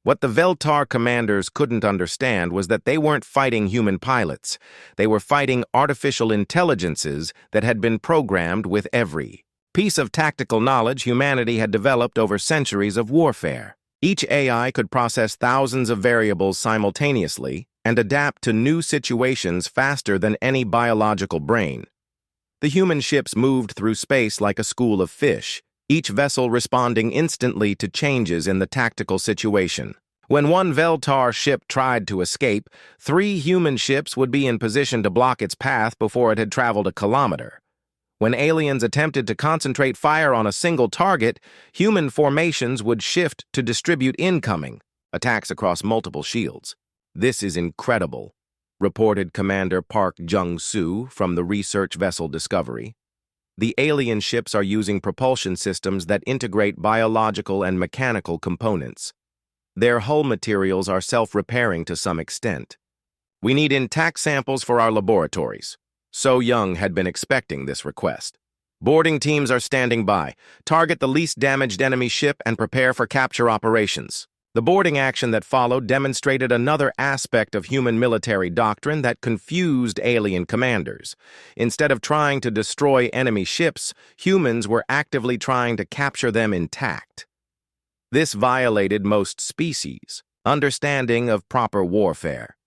What the Veltar commanders couldn't understand was that they weren't fighting human pilots. They were fighting artificial intelligences that had been programmed with every piece of tactical knowledge humanity had developed over centuries of warfare. Each AI could process thousands of variables simultaneously and adapt to new situations faster than any biological brain. The human ships moved through space like a school of fish, each vessel responding instantly to changes in the tactical situation. When one Veltar ship tried to escape, 3 human ships would be in position to block its path before it had traveled a kilometer. When aliens attempted to concentrate fire on a single target, human formations would shift to distribute incoming attacks across multiple shields. "This is incredible," reported Commander Park Jung-soo from the research vessel Discovery. "The alien ships are using propulsion systems that integrate biological and mechanical components. Their hull materials are self-repairing to some extent. We need intact samples for our laboratories." So Young had been expecting this request. "Boarding teams are standing by. Target the least damaged enemy ship and prepare for capture operations." The boarding action that followed demonstrated another aspect of human military doctrine that confused alien commanders. Instead of trying to destroy enemy ships, humans were actively trying to capture them intact. This violated most species' understanding of proper warfare.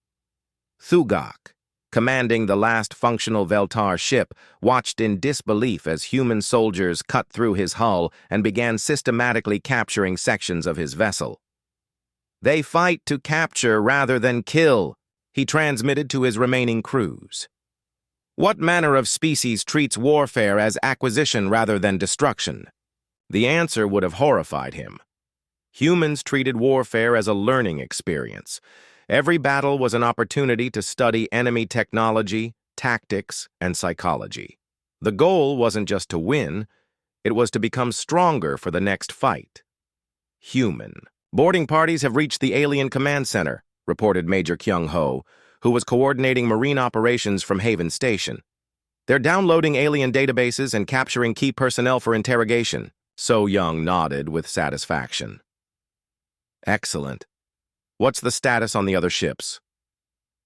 Thugak, commanding the last functional Veltar ship, watched in disbelief as human soldiers cut through his hull and began systematically capturing sections of his vessel. "They fight to capture rather than kill," he transmitted to his remaining crews. "What manner of species treats warfare as acquisition rather than destruction?" The answer would have horrified him. Humans treated warfare as a learning experience. Every battle was an opportunity to study enemy technology, tactics, and psychology. The goal wasn't just to win, it was to become stronger for the next fight. Human. "Boarding parties have reached the Alien Command Center," reported Major Kyung-ho, who was coordinating marine operations from Haven Station. "They're downloading alien databases and capturing key personnel for interrogation." So Young nodded with satisfaction. "Excellent. What's the status on the other ships?"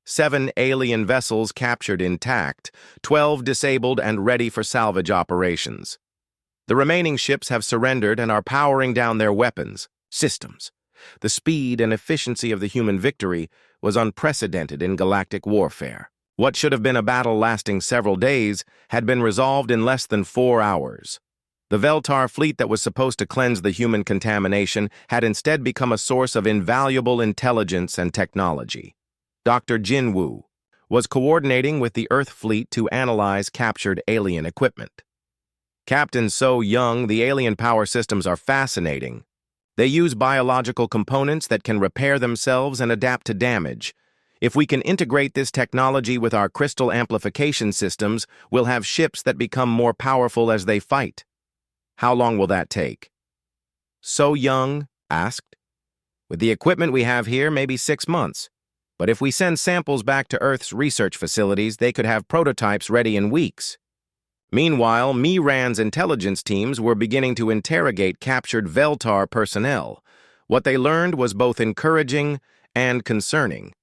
7 alien vessels captured intact, 12 disabled and ready for salvage operations. The remaining ships have surrendered and are powering down their weapons systems. The speed and efficiency of the human victory was unprecedented in galactic warfare. What should have been a battle lasting several days had been resolved in less than 4 hours. The Veltar fleet that was supposed to cleanse the human contamination had instead become a source of invaluable intelligence and technology. Dr. Jinwoo was coordinating with the Earth fleet to analyze captured alien equipment. "Captain So Young, the alien power systems are fascinating. They use biological components that can repair themselves and adapt to damage. If we can integrate this technology with our crystal amplification systems, we'll have ships that become more powerful as they fight." "How long will that take?" So Young asked. "With the equipment we have here, maybe 6 months. But if we send samples back to Earth's research facilities, they could have prototypes ready in weeks." Meanwhile, Miran's intelligence teams were beginning to interrogate captured Veltar personnel. What they learned was both encouraging and concerning.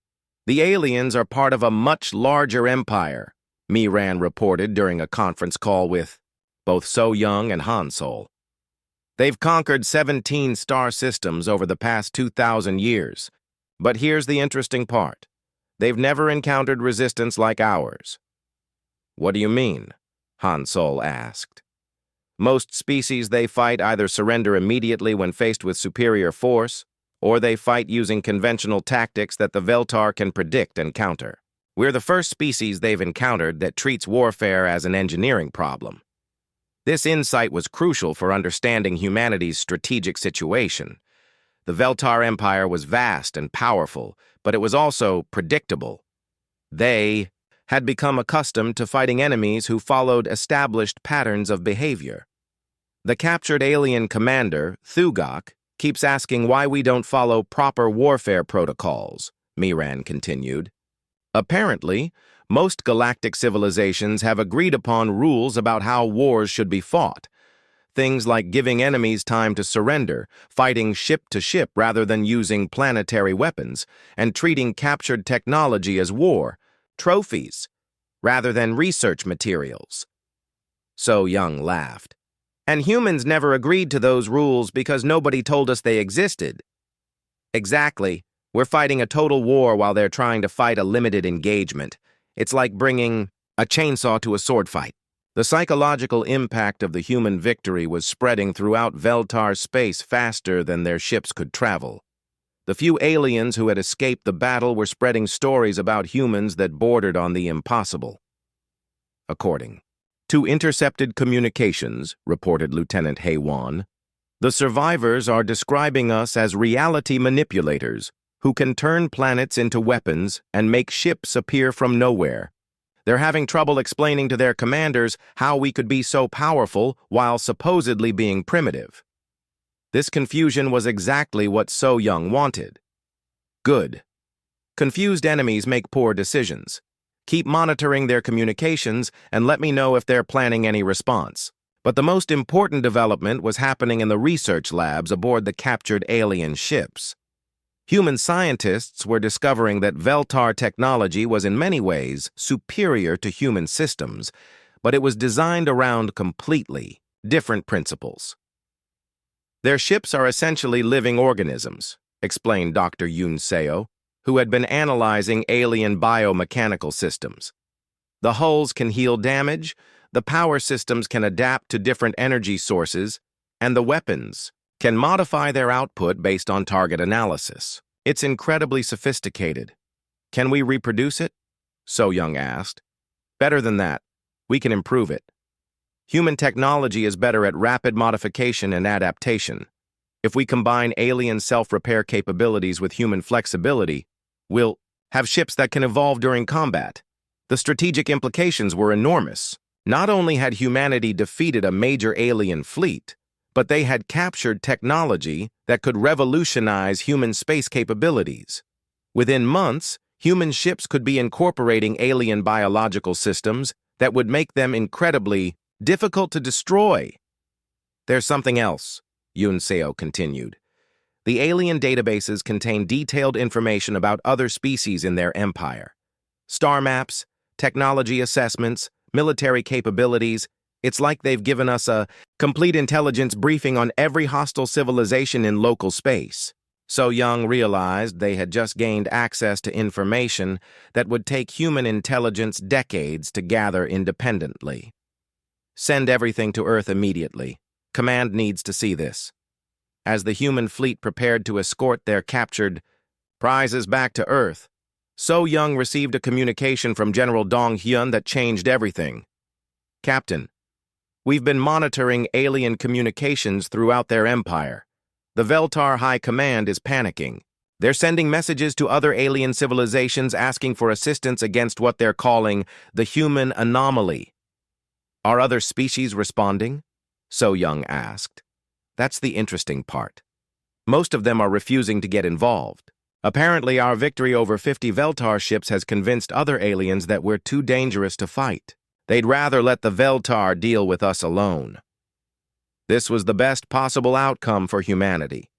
"The aliens are part of a much larger empire," Miran reported during a conference call with both So Young and Han Sol. "They've conquered 17 star systems over the past 2,000 years. But here's the interesting part. They've never encountered resistance like ours." "What do you mean?" Han Sol asked. "Most species they fight either surrender immediately when faced with superior force, or they fight using conventional tactics that the Veltar can predict and counter. We're the first species they've encountered that treats warfare as an engineering problem." This insight was crucial for understanding humanity's strategic situation. The Veltar Empire was vast and powerful, but it was also predictable. They had become accustomed to fighting enemies who followed established patterns of behavior. "The captured alien commander, Thugak, keeps asking why we don't follow proper warfare protocols," Miran continued. "Apparently, most galactic civilizations have agreed upon rules about how wars should be fought. Things like giving enemies time to surrender, fighting ship to ship rather than using planetary weapons, and treating captured technology as war, trophies, rather than research materials. So Young laughed. And humans never agreed to those rules because nobody told us they existed. Exactly. We're fighting a total war while they're trying to fight a limited engagement. It's like bringing a chainsaw to a sword fight. The psychological impact of the human victory was spreading throughout Veltar space faster than their ships could travel. The few aliens who had escaped the battle were spreading stories about humans that bordered on the impossible. According to intercepted communications, reported Lieutenant Haywan, the survivors are describing us as reality manipulators who can turn planets into weapons and make ships appear from nowhere. They're having trouble explaining to their commanders how we could be so powerful while supposedly being primitive. This confusion was exactly what So Young wanted. Good. Confused enemies make poor decisions. Keep monitoring their communications and let me know if they're planning any response. But the most important development was happening in the research labs aboard the captured alien ships. Human scientists were discovering that Veltar technology was in many ways superior to human systems, but it was designed around completely different principles. Their ships are essentially living organisms, explained Dr. Yoon Seo, who had been analyzing alien biomechanical systems. The hulls can heal damage, the power systems can adapt to different energy sources, and the weapons can modify their output based on target analysis. It's incredibly sophisticated. Can we reproduce it? So Young asked. Better than that. We can improve it. Human technology is better at rapid modification and adaptation. If we combine alien self-repair capabilities with human flexibility, we'll have ships that can evolve during combat. The strategic implications were enormous. Not only had humanity defeated a major alien fleet, but they had captured technology that could revolutionize human space capabilities. Within months, human ships could be incorporating alien biological systems that would make them incredibly difficult to destroy. There's something else, Yoon Seo continued. The alien databases contain detailed information about other species in their empire. Star maps, technology assessments, military capabilities. It's like they've given us a complete intelligence briefing on every hostile civilization in local space. So Young realized they had just gained access to information that would take human intelligence decades to gather independently. Send everything to Earth immediately. Command needs to see this. As the human fleet prepared to escort their captured prizes back to Earth, So Young received a communication from General Dong Hyun that changed everything. Captain, we've been monitoring alien communications throughout their empire. The Veltar High Command is panicking. They're sending messages to other alien civilizations asking for assistance against what they're calling the human anomaly. Are other species responding? So Young asked. That's the interesting part. Most of them are refusing to get involved. Apparently, our victory over 50 Veltar ships has convinced other aliens that we're too dangerous to fight. They'd rather let the Veltar deal with us alone. This was the best possible outcome for humanity.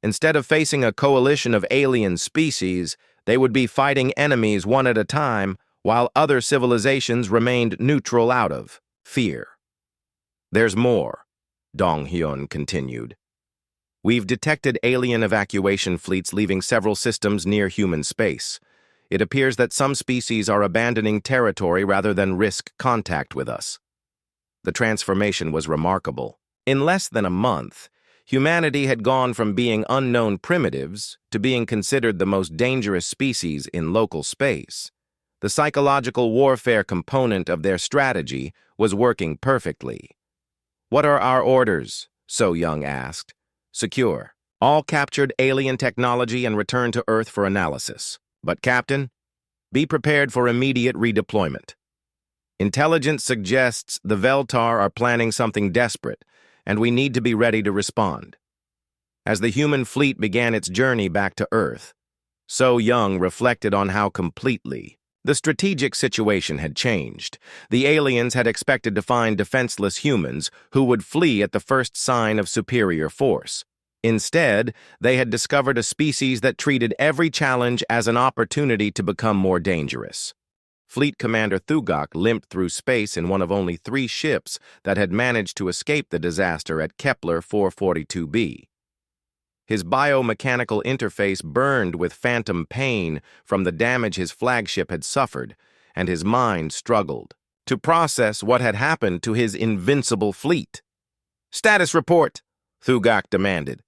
Instead of facing a coalition of alien species, they would be fighting enemies one at a time, while other civilizations remained neutral out of fear. There's more, Dong Hyun continued. We've detected alien evacuation fleets leaving several systems near human space. It appears that some species are abandoning territory rather than risk contact with us. The transformation was remarkable. In less than a month, humanity had gone from being unknown primitives to being considered the most dangerous species in local space. The psychological warfare component of their strategy was working perfectly. What are our orders? So Young asked. Secure all captured alien technology and return to Earth for analysis. But, Captain, be prepared for immediate redeployment. Intelligence suggests the Veltar are planning something desperate, and we need to be ready to respond. As the human fleet began its journey back to Earth, So Young reflected on how completely The strategic situation had changed. The aliens had expected to find defenseless humans who would flee at the first sign of superior force. Instead, they had discovered a species that treated every challenge as an opportunity to become more dangerous. Fleet Commander Thugok limped through space in one of only 3 ships that had managed to escape the disaster at Kepler 442b. His biomechanical interface burned with phantom pain from the damage his flagship had suffered, and his mind struggled to process what had happened to his invincible fleet. "Status report," Thugok demanded,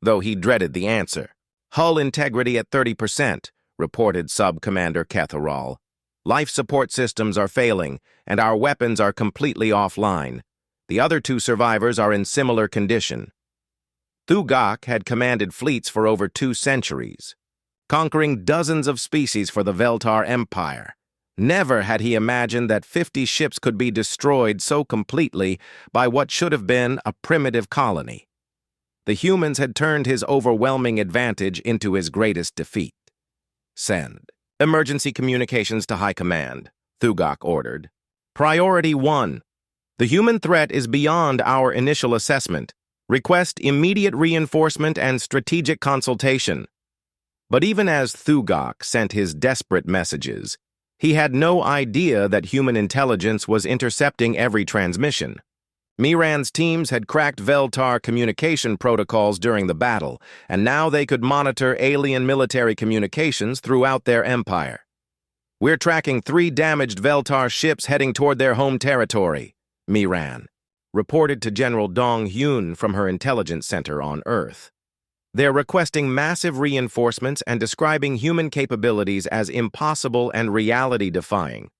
though he dreaded the answer. "Hull integrity at 30%, reported Sub-Commander Ketharal. "Life support systems are failing, and our weapons are completely offline. The other 2 survivors are in similar condition." Thugok had commanded fleets for over 2 centuries, conquering dozens of species for the Veltar Empire. Never had he imagined that 50 ships could be destroyed so completely by what should have been a primitive colony. The humans had turned his overwhelming advantage into his greatest defeat. "Send emergency communications to High Command," Thugok ordered. "Priority 1. The human threat is beyond our initial assessment. Request immediate reinforcement and strategic consultation." But even as Thugok sent his desperate messages, he had no idea that human intelligence was intercepting every transmission. Miran's teams had cracked Veltar communication protocols during the battle, and now they could monitor alien military communications throughout their empire. "We're tracking 3 damaged Veltar ships heading toward their home territory," Miran reported to General Dong Hyun from her intelligence center on Earth. "They're requesting massive reinforcements and describing human capabilities as impossible and reality-defying."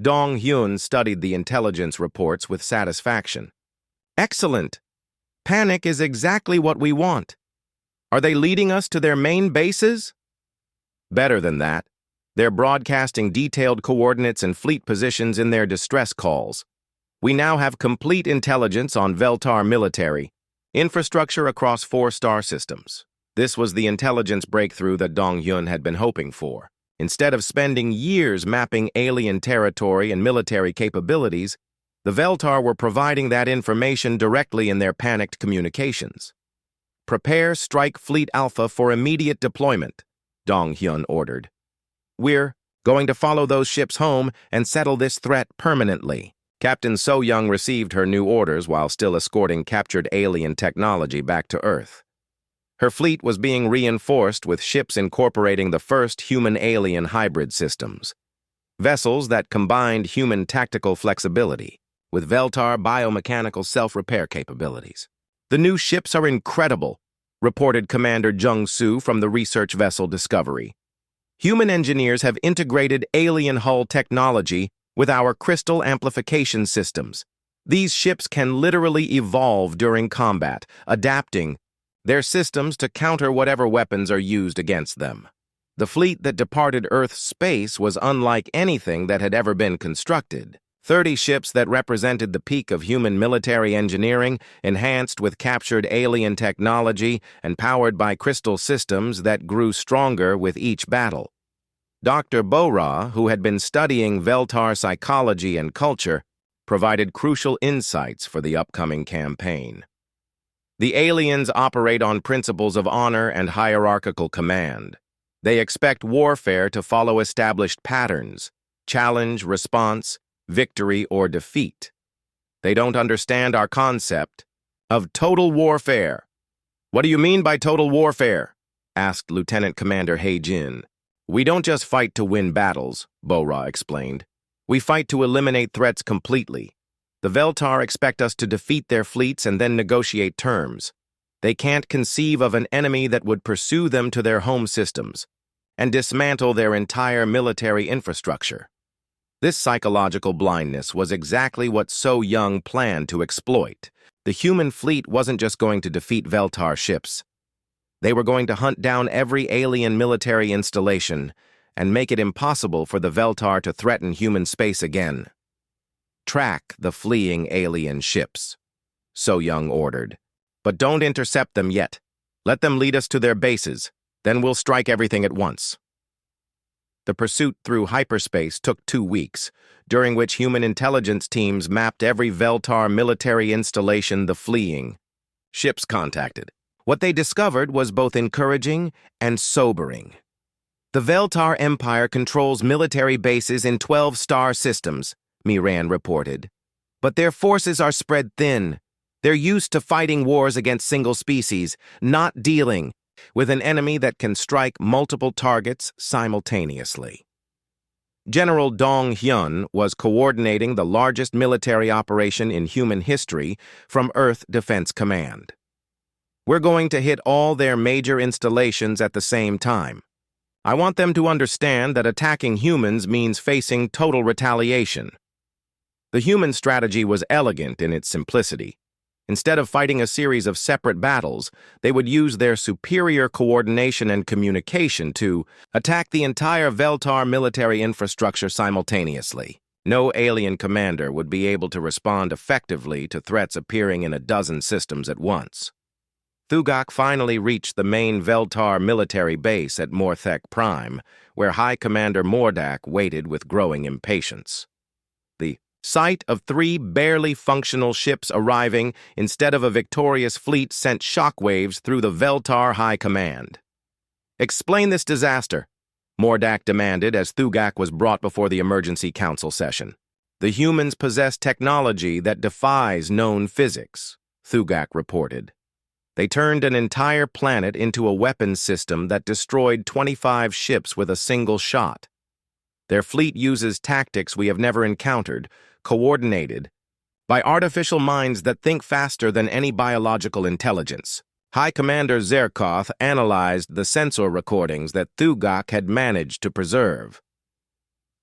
Dong Hyun studied the intelligence reports with satisfaction. "Excellent. Panic is exactly what we want. Are they leading us to their main bases?" "Better than that. They're broadcasting detailed coordinates and fleet positions in their distress calls. We now have complete intelligence on Veltar military infrastructure across 4 star systems." This was the intelligence breakthrough that Dong Hyun had been hoping for. Instead of spending years mapping alien territory and military capabilities, the Veltar were providing that information directly in their panicked communications. "Prepare Strike Fleet Alpha for immediate deployment," Dong Hyun ordered. "We're going to follow those ships home and settle this threat permanently." Captain So-young received her new orders while still escorting captured alien technology back to Earth. Her fleet was being reinforced with ships incorporating the first human-alien hybrid systems, vessels that combined human tactical flexibility with Veltar biomechanical self-repair capabilities. "The new ships are incredible," reported Commander Jung-soo from the research vessel Discovery. "Human engineers have integrated alien hull technology with our crystal amplification systems. These ships can literally evolve during combat, adapting their systems to counter whatever weapons are used against them." The fleet that departed Earth's space was unlike anything that had ever been constructed. 30 ships that represented the peak of human military engineering, enhanced with captured alien technology and powered by crystal systems that grew stronger with each battle. Dr. Bora, who had been studying Veltar psychology and culture, provided crucial insights for the upcoming campaign. The aliens operate on principles of honor and hierarchical command. They expect warfare to follow established patterns: challenge, response, victory, or defeat. They don't understand our concept of total warfare. "What do you mean by total warfare?" asked Lieutenant Commander He-jin. "We don't just fight to win battles," Bora explained. "We fight to eliminate threats completely. The Veltar expect us to defeat their fleets and then negotiate terms. They can't conceive of an enemy that would pursue them to their home systems and dismantle their entire military infrastructure." This psychological blindness was exactly what So-young planned to exploit. The human fleet wasn't just going to defeat Veltar ships. They were going to hunt down every alien military installation and make it impossible for the Veltar to threaten human space again. "Track the fleeing alien ships," So-young ordered. "But don't intercept them yet. Let them lead us to their bases. Then we'll strike everything at once." The pursuit through hyperspace took 2 weeks, during which human intelligence teams mapped every Veltar military installation the fleeing ships contacted. What they discovered was both encouraging and sobering. The Veltar Empire controls military bases in 12 star systems, Miran reported. But their forces are spread thin. They're used to fighting wars against single species, not dealing with an enemy that can strike multiple targets simultaneously. General Dong Hyun was coordinating the largest military operation in human history from Earth Defense Command. We're going to hit all their major installations at the same time. I want them to understand that attacking humans means facing total retaliation. The human strategy was elegant in its simplicity. Instead of fighting a series of separate battles, they would use their superior coordination and communication to attack the entire Veltar military infrastructure simultaneously. No alien commander would be able to respond effectively to threats appearing in a dozen systems at once. Thugak finally reached the main Veltar military base at Morthek Prime, where High Commander Mordak waited with growing impatience. The sight of 3 barely functional ships arriving instead of a victorious fleet sent shockwaves through the Veltar High Command. "Explain this disaster," Mordak demanded as Thugak was brought before the emergency council session. "The humans possess technology that defies known physics," Thugak reported. "They turned an entire planet into a weapons system that destroyed 25 ships with a single shot. Their fleet uses tactics we have never encountered, coordinated by artificial minds that think faster than any biological intelligence." High Commander Zerkoth analyzed the sensor recordings that Thugak had managed to preserve.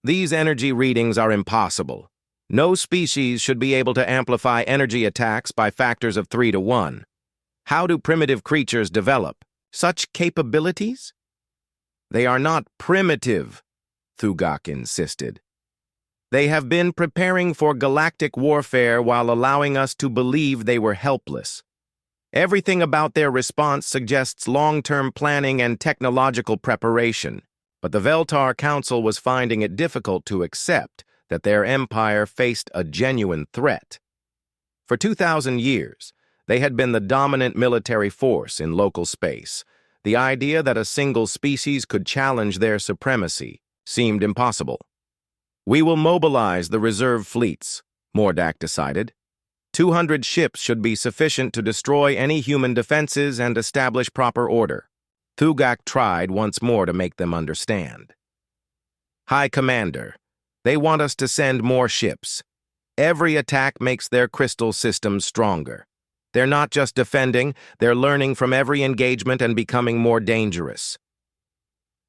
"These energy readings are impossible. No species should be able to amplify energy attacks by factors of 3 to 1. How do primitive creatures develop such capabilities?" "They are not primitive," Thugak insisted. "They have been preparing for galactic warfare while allowing us to believe they were helpless. Everything about their response suggests long-term planning and technological preparation, but the Veltar Council was finding it difficult to accept that their empire faced a genuine threat. For 2,000 years, they had been the dominant military force in local space. The idea that a single species could challenge their supremacy seemed impossible. "We will mobilize the reserve fleets," Mordak decided. 200 ships should be sufficient to destroy any human defenses and establish proper order. Thugak tried once more to make them understand. "High Commander, they want us to send more ships. Every attack makes their crystal systems stronger. They're not just defending, they're learning from every engagement and becoming more dangerous."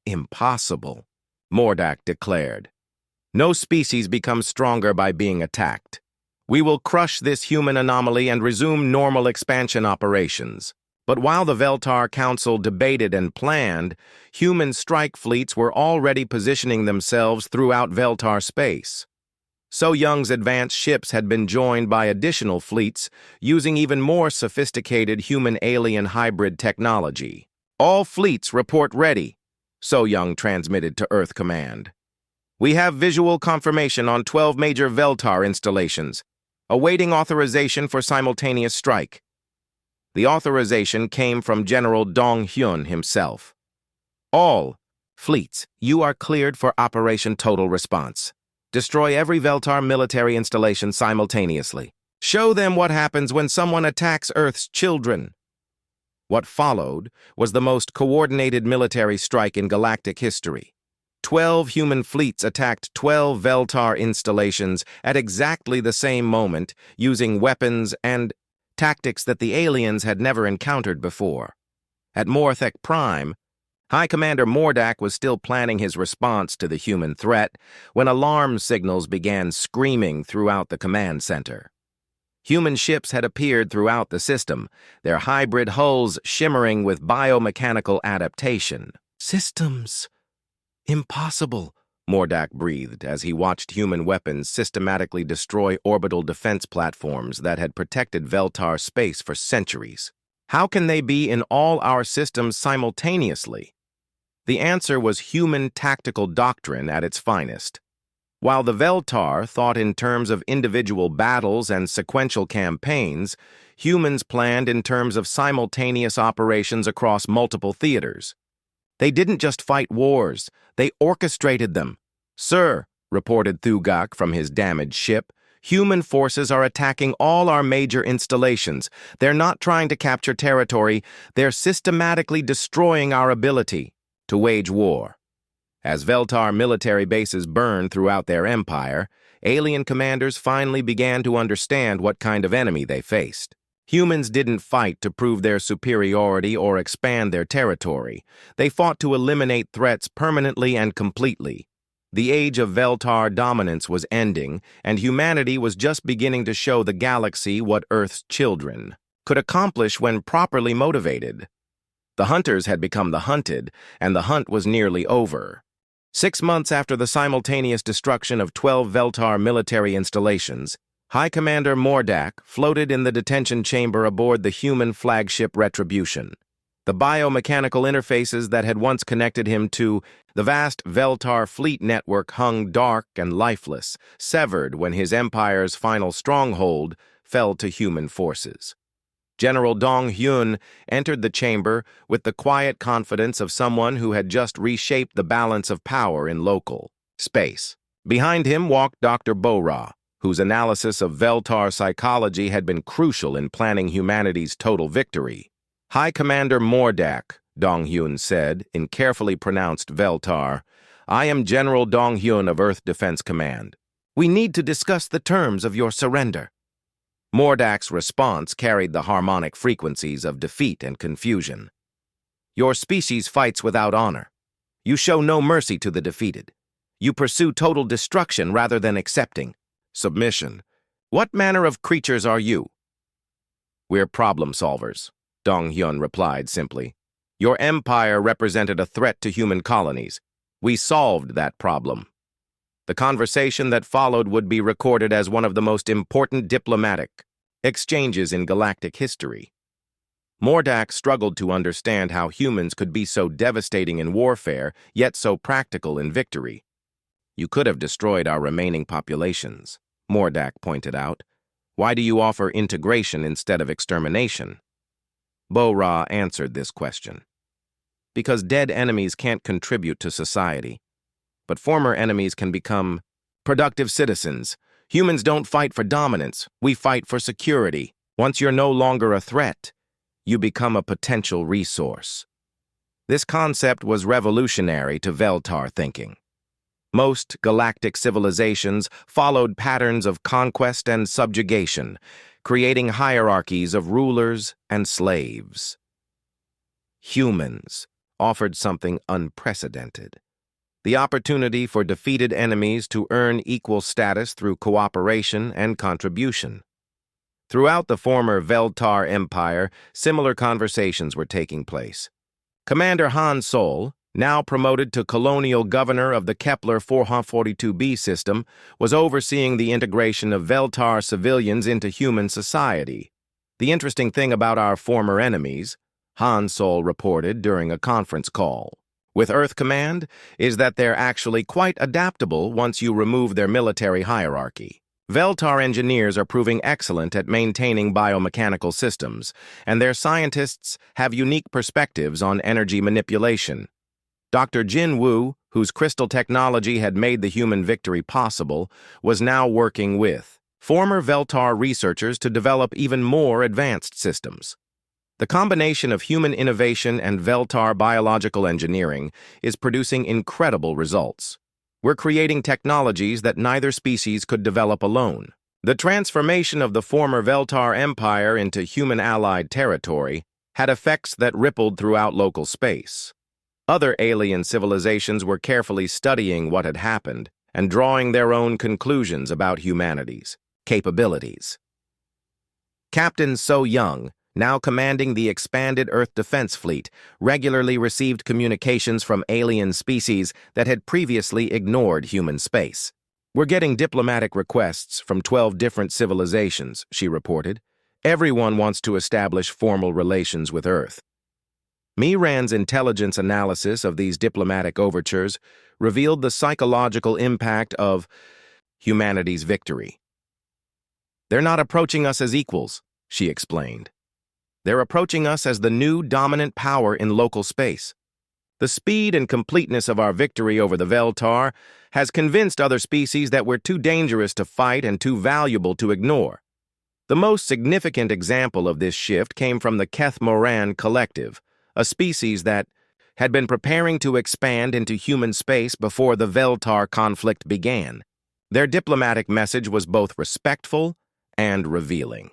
"Impossible," Mordak declared. "No species becomes stronger by being attacked. We will crush this human anomaly and resume normal expansion operations." But while the Veltar Council debated and planned, human strike fleets were already positioning themselves throughout Veltar space. So Young's advanced ships had been joined by additional fleets using even more sophisticated human-alien hybrid technology. "All fleets report ready," So Young transmitted to Earth Command. "We have visual confirmation on 12 major Veltar installations, awaiting authorization for simultaneous strike." The authorization came from General Dong Hyun himself. "All fleets, you are cleared for Operation Total Response. Destroy every Veltar military installation simultaneously. Show them what happens when someone attacks Earth's children." What followed was the most coordinated military strike in galactic history. 12 human fleets attacked 12 Veltar installations at exactly the same moment, using weapons and tactics that the aliens had never encountered before. At Morthek Prime, High Commander Mordak was still planning his response to the human threat when alarm signals began screaming throughout the command center. Human ships had appeared throughout the system, their hybrid hulls shimmering with biomechanical adaptation. "Systems! Impossible," Mordak breathed as he watched human weapons systematically destroy orbital defense platforms that had protected Veltar space for centuries. "How can they be in all our systems simultaneously?" The answer was human tactical doctrine at its finest. While the Veltar thought in terms of individual battles and sequential campaigns, humans planned in terms of simultaneous operations across multiple theaters. They didn't just fight wars, they orchestrated them. "Sir," reported Thugak from his damaged ship, "human forces are attacking all our major installations. They're not trying to capture territory, they're systematically destroying our ability to wage war." As Veltar military bases burned throughout their empire, alien commanders finally began to understand what kind of enemy they faced. Humans didn't fight to prove their superiority or expand their territory. They fought to eliminate threats permanently and completely. The age of Veltar dominance was ending, and humanity was just beginning to show the galaxy what Earth's children could accomplish when properly motivated. The hunters had become the hunted, and the hunt was nearly over. 6 months after the simultaneous destruction of 12 Veltar military installations, High Commander Mordak floated in the detention chamber aboard the human flagship Retribution. The biomechanical interfaces that had once connected him to the vast Veltar fleet network hung dark and lifeless, severed when his empire's final stronghold fell to human forces. General Dong Hyun entered the chamber with the quiet confidence of someone who had just reshaped the balance of power in local space. Behind him walked Dr. Bo-Ra, whose analysis of Veltar psychology had been crucial in planning humanity's total victory. "High Commander Mordak," Dong Hyun said in carefully pronounced Veltar, "I am General Dong Hyun of Earth Defense Command. We need to discuss the terms of your surrender." Mordak's response carried the harmonic frequencies of defeat and confusion. "Your species fights without honor. You show no mercy to the defeated. You pursue total destruction rather than accepting submission. What manner of creatures are you?" "We're problem solvers," Dong Hyun replied simply. "Your empire represented a threat to human colonies. We solved that problem." The conversation that followed would be recorded as one of the most important diplomatic exchanges in galactic history. Mordak struggled to understand how humans could be so devastating in warfare, yet so practical in victory. "You could have destroyed our remaining populations," Mordak pointed out. "Why do you offer integration instead of extermination?" Bo-Ra answered this question. "Because dead enemies can't contribute to society. But former enemies can become productive citizens. Humans don't fight for dominance, we fight for security. Once you're no longer a threat, you become a potential resource." This concept was revolutionary to Veltar thinking. Most galactic civilizations followed patterns of conquest and subjugation, creating hierarchies of rulers and slaves. Humans offered something unprecedented: the opportunity for defeated enemies to earn equal status through cooperation and contribution. Throughout the former Veltar Empire, similar conversations were taking place. Commander Han Sol, now promoted to colonial governor of the Kepler 442b system, was overseeing the integration of Veltar civilians into human society. "The interesting thing about our former enemies," Han Sol reported during a conference call with Earth Command, "is that they're actually quite adaptable once you remove their military hierarchy. Veltar engineers are proving excellent at maintaining biomechanical systems, and their scientists have unique perspectives on energy manipulation. Dr. Jin Wu, whose crystal technology had made the human victory possible, was now working with former Veltar researchers to develop even more advanced systems. The combination of human innovation and Veltar biological engineering is producing incredible results. We're creating technologies that neither species could develop alone." The transformation of the former Veltar Empire into human-allied territory had effects that rippled throughout local space. Other alien civilizations were carefully studying what had happened and drawing their own conclusions about humanity's capabilities. Captain So Young, now commanding the expanded Earth Defense Fleet, regularly received communications from alien species that had previously ignored human space. "We're getting diplomatic requests from 12 different civilizations," she reported. "Everyone wants to establish formal relations with Earth." Miran's intelligence analysis of these diplomatic overtures revealed the psychological impact of humanity's victory. "They're not approaching us as equals," she explained. "They're approaching us as the new dominant power in local space. The speed and completeness of our victory over the Veltar has convinced other species that we're too dangerous to fight and too valuable to ignore. The most significant example of this shift came from the Keth-Moran Collective, a species that had been preparing to expand into human space before the Veltar conflict began. Their diplomatic message was both respectful and revealing.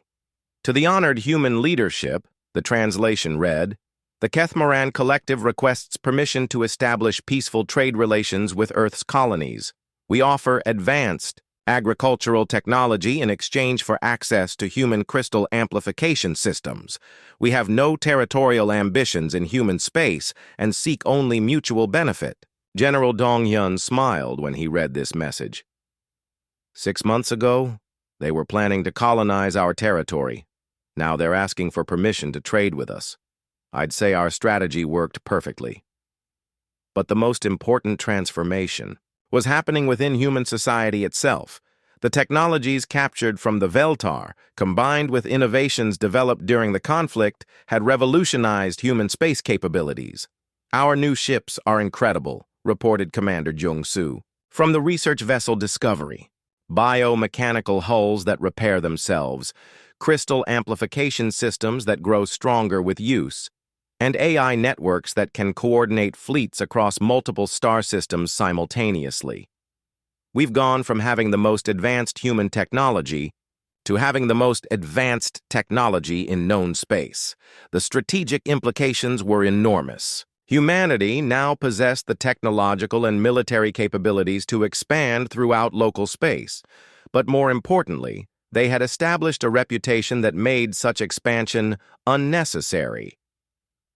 To the honored human leadership, the translation read, "The Keth-Moran Collective requests permission to establish peaceful trade relations with Earth's colonies. We offer advanced agricultural technology in exchange for access to human crystal amplification systems. We have no territorial ambitions in human space and seek only mutual benefit." General Dong-hyun smiled when he read this message. 6 months ago, they were planning to colonize our territory. Now they're asking for permission to trade with us. I'd say our strategy worked perfectly. But the most important transformation was happening within human society itself. The technologies captured from the Veltar, combined with innovations developed during the conflict, had revolutionized human space capabilities. "Our new ships are incredible," reported Commander Jung-soo. "From the research vessel Discovery, biomechanical hulls that repair themselves, crystal amplification systems that grow stronger with use, and AI networks that can coordinate fleets across multiple star systems simultaneously. We've gone from having the most advanced human technology to having the most advanced technology in known space. The strategic implications were enormous. Humanity now possessed the technological and military capabilities to expand throughout local space, but more importantly, they had established a reputation that made such expansion unnecessary.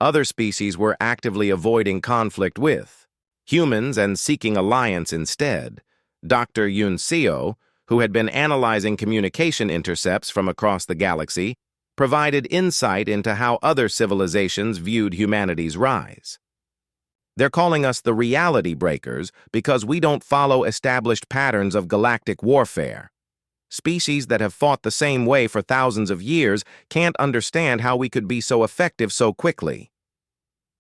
Other species were actively avoiding conflict with humans and seeking alliance instead. Dr. Yoon Seo, who had been analyzing communication intercepts from across the galaxy, provided insight into how other civilizations viewed humanity's rise. "They're calling us the reality breakers because we don't follow established patterns of galactic warfare. Species that have fought the same way for thousands of years can't understand how we could be so effective so quickly.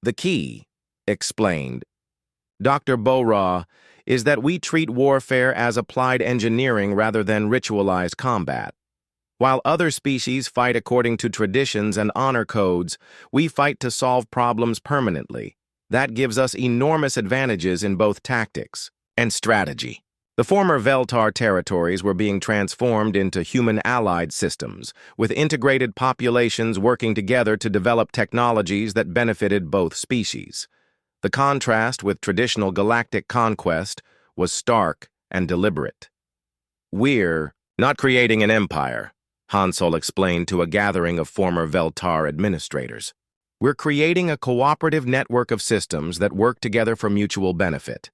The key," explained Dr. Bo-Ra, "is that we treat warfare as applied engineering rather than ritualized combat. While other species fight according to traditions and honor codes, we fight to solve problems permanently. That gives us enormous advantages in both tactics and strategy." The former Veltar territories were being transformed into human-allied systems, with integrated populations working together to develop technologies that benefited both species. The contrast with traditional galactic conquest was stark and deliberate. "We're not creating an empire," Hansol explained to a gathering of former Veltar administrators. "We're creating a cooperative network of systems that work together for mutual benefit.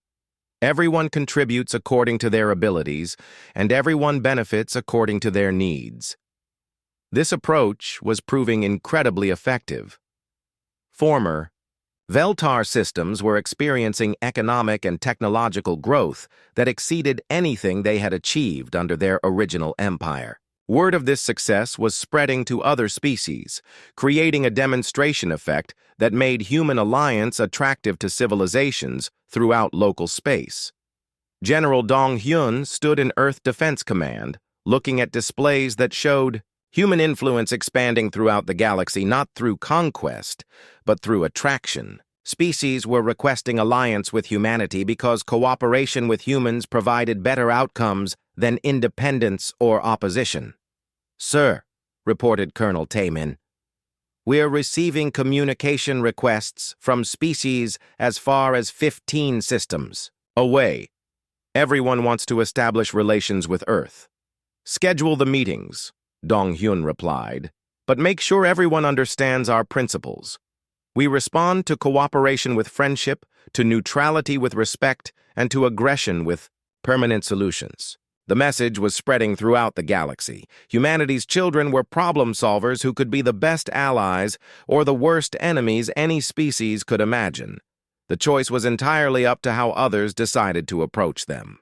Everyone contributes according to their abilities, and everyone benefits according to their needs." This approach was proving incredibly effective. Former Veltar systems were experiencing economic and technological growth that exceeded anything they had achieved under their original empire. Word of this success was spreading to other species, creating a demonstration effect that made human alliance attractive to civilizations throughout local space. General Dong-hyun stood in Earth Defense Command, looking at displays that showed human influence expanding throughout the galaxy not through conquest, but through attraction. Species were requesting alliance with humanity because cooperation with humans provided better outcomes than independence or opposition. "Sir," reported Colonel Taemin, "we're receiving communication requests from species as far as 15 systems away. Everyone wants to establish relations with Earth." "Schedule the meetings," Dong-hyun replied, "but make sure everyone understands our principles. We respond to cooperation with friendship, to neutrality with respect, and to aggression with permanent solutions." The message was spreading throughout the galaxy. Humanity's children were problem solvers who could be the best allies or the worst enemies any species could imagine. The choice was entirely up to how others decided to approach them.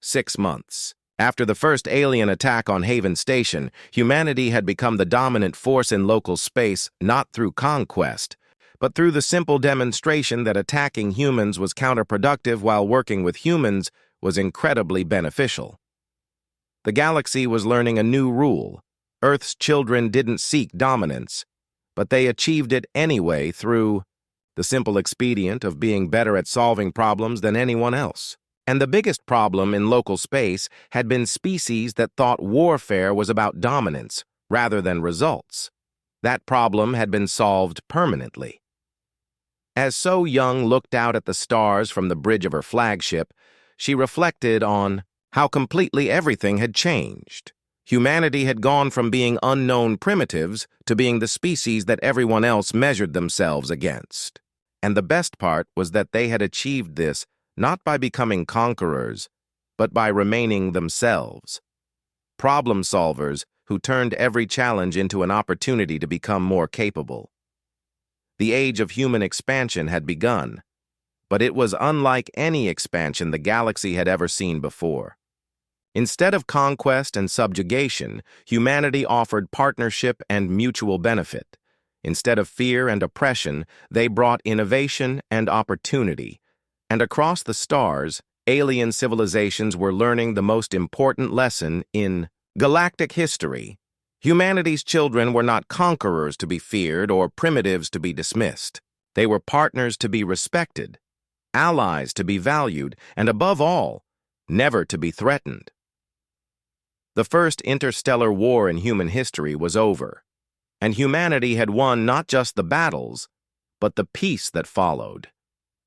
6 months. After the first alien attack on Haven Station, humanity had become the dominant force in local space not through conquest, but through the simple demonstration that attacking humans was counterproductive while working with humans was incredibly beneficial. The galaxy was learning a new rule. Earth's children didn't seek dominance, but they achieved it anyway through the simple expedient of being better at solving problems than anyone else. And the biggest problem in local space had been species that thought warfare was about dominance rather than results. That problem had been solved permanently. As So Young looked out at the stars from the bridge of her flagship, she reflected on how completely everything had changed. Humanity had gone from being unknown primitives to being the species that everyone else measured themselves against. And the best part was that they had achieved this not by becoming conquerors, but by remaining themselves. Problem solvers who turned every challenge into an opportunity to become more capable. The age of human expansion had begun, but it was unlike any expansion the galaxy had ever seen before. Instead of conquest and subjugation, humanity offered partnership and mutual benefit. Instead of fear and oppression, they brought innovation and opportunity. And across the stars, alien civilizations were learning the most important lesson in galactic history. Humanity's children were not conquerors to be feared or primitives to be dismissed. They were partners to be respected, allies to be valued, and above all, never to be threatened. The first interstellar war in human history was over, and humanity had won not just the battles, but the peace that followed.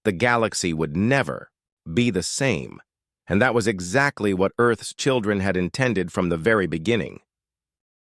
The galaxy would never be the same, and that was exactly what Earth's children had intended from the very beginning.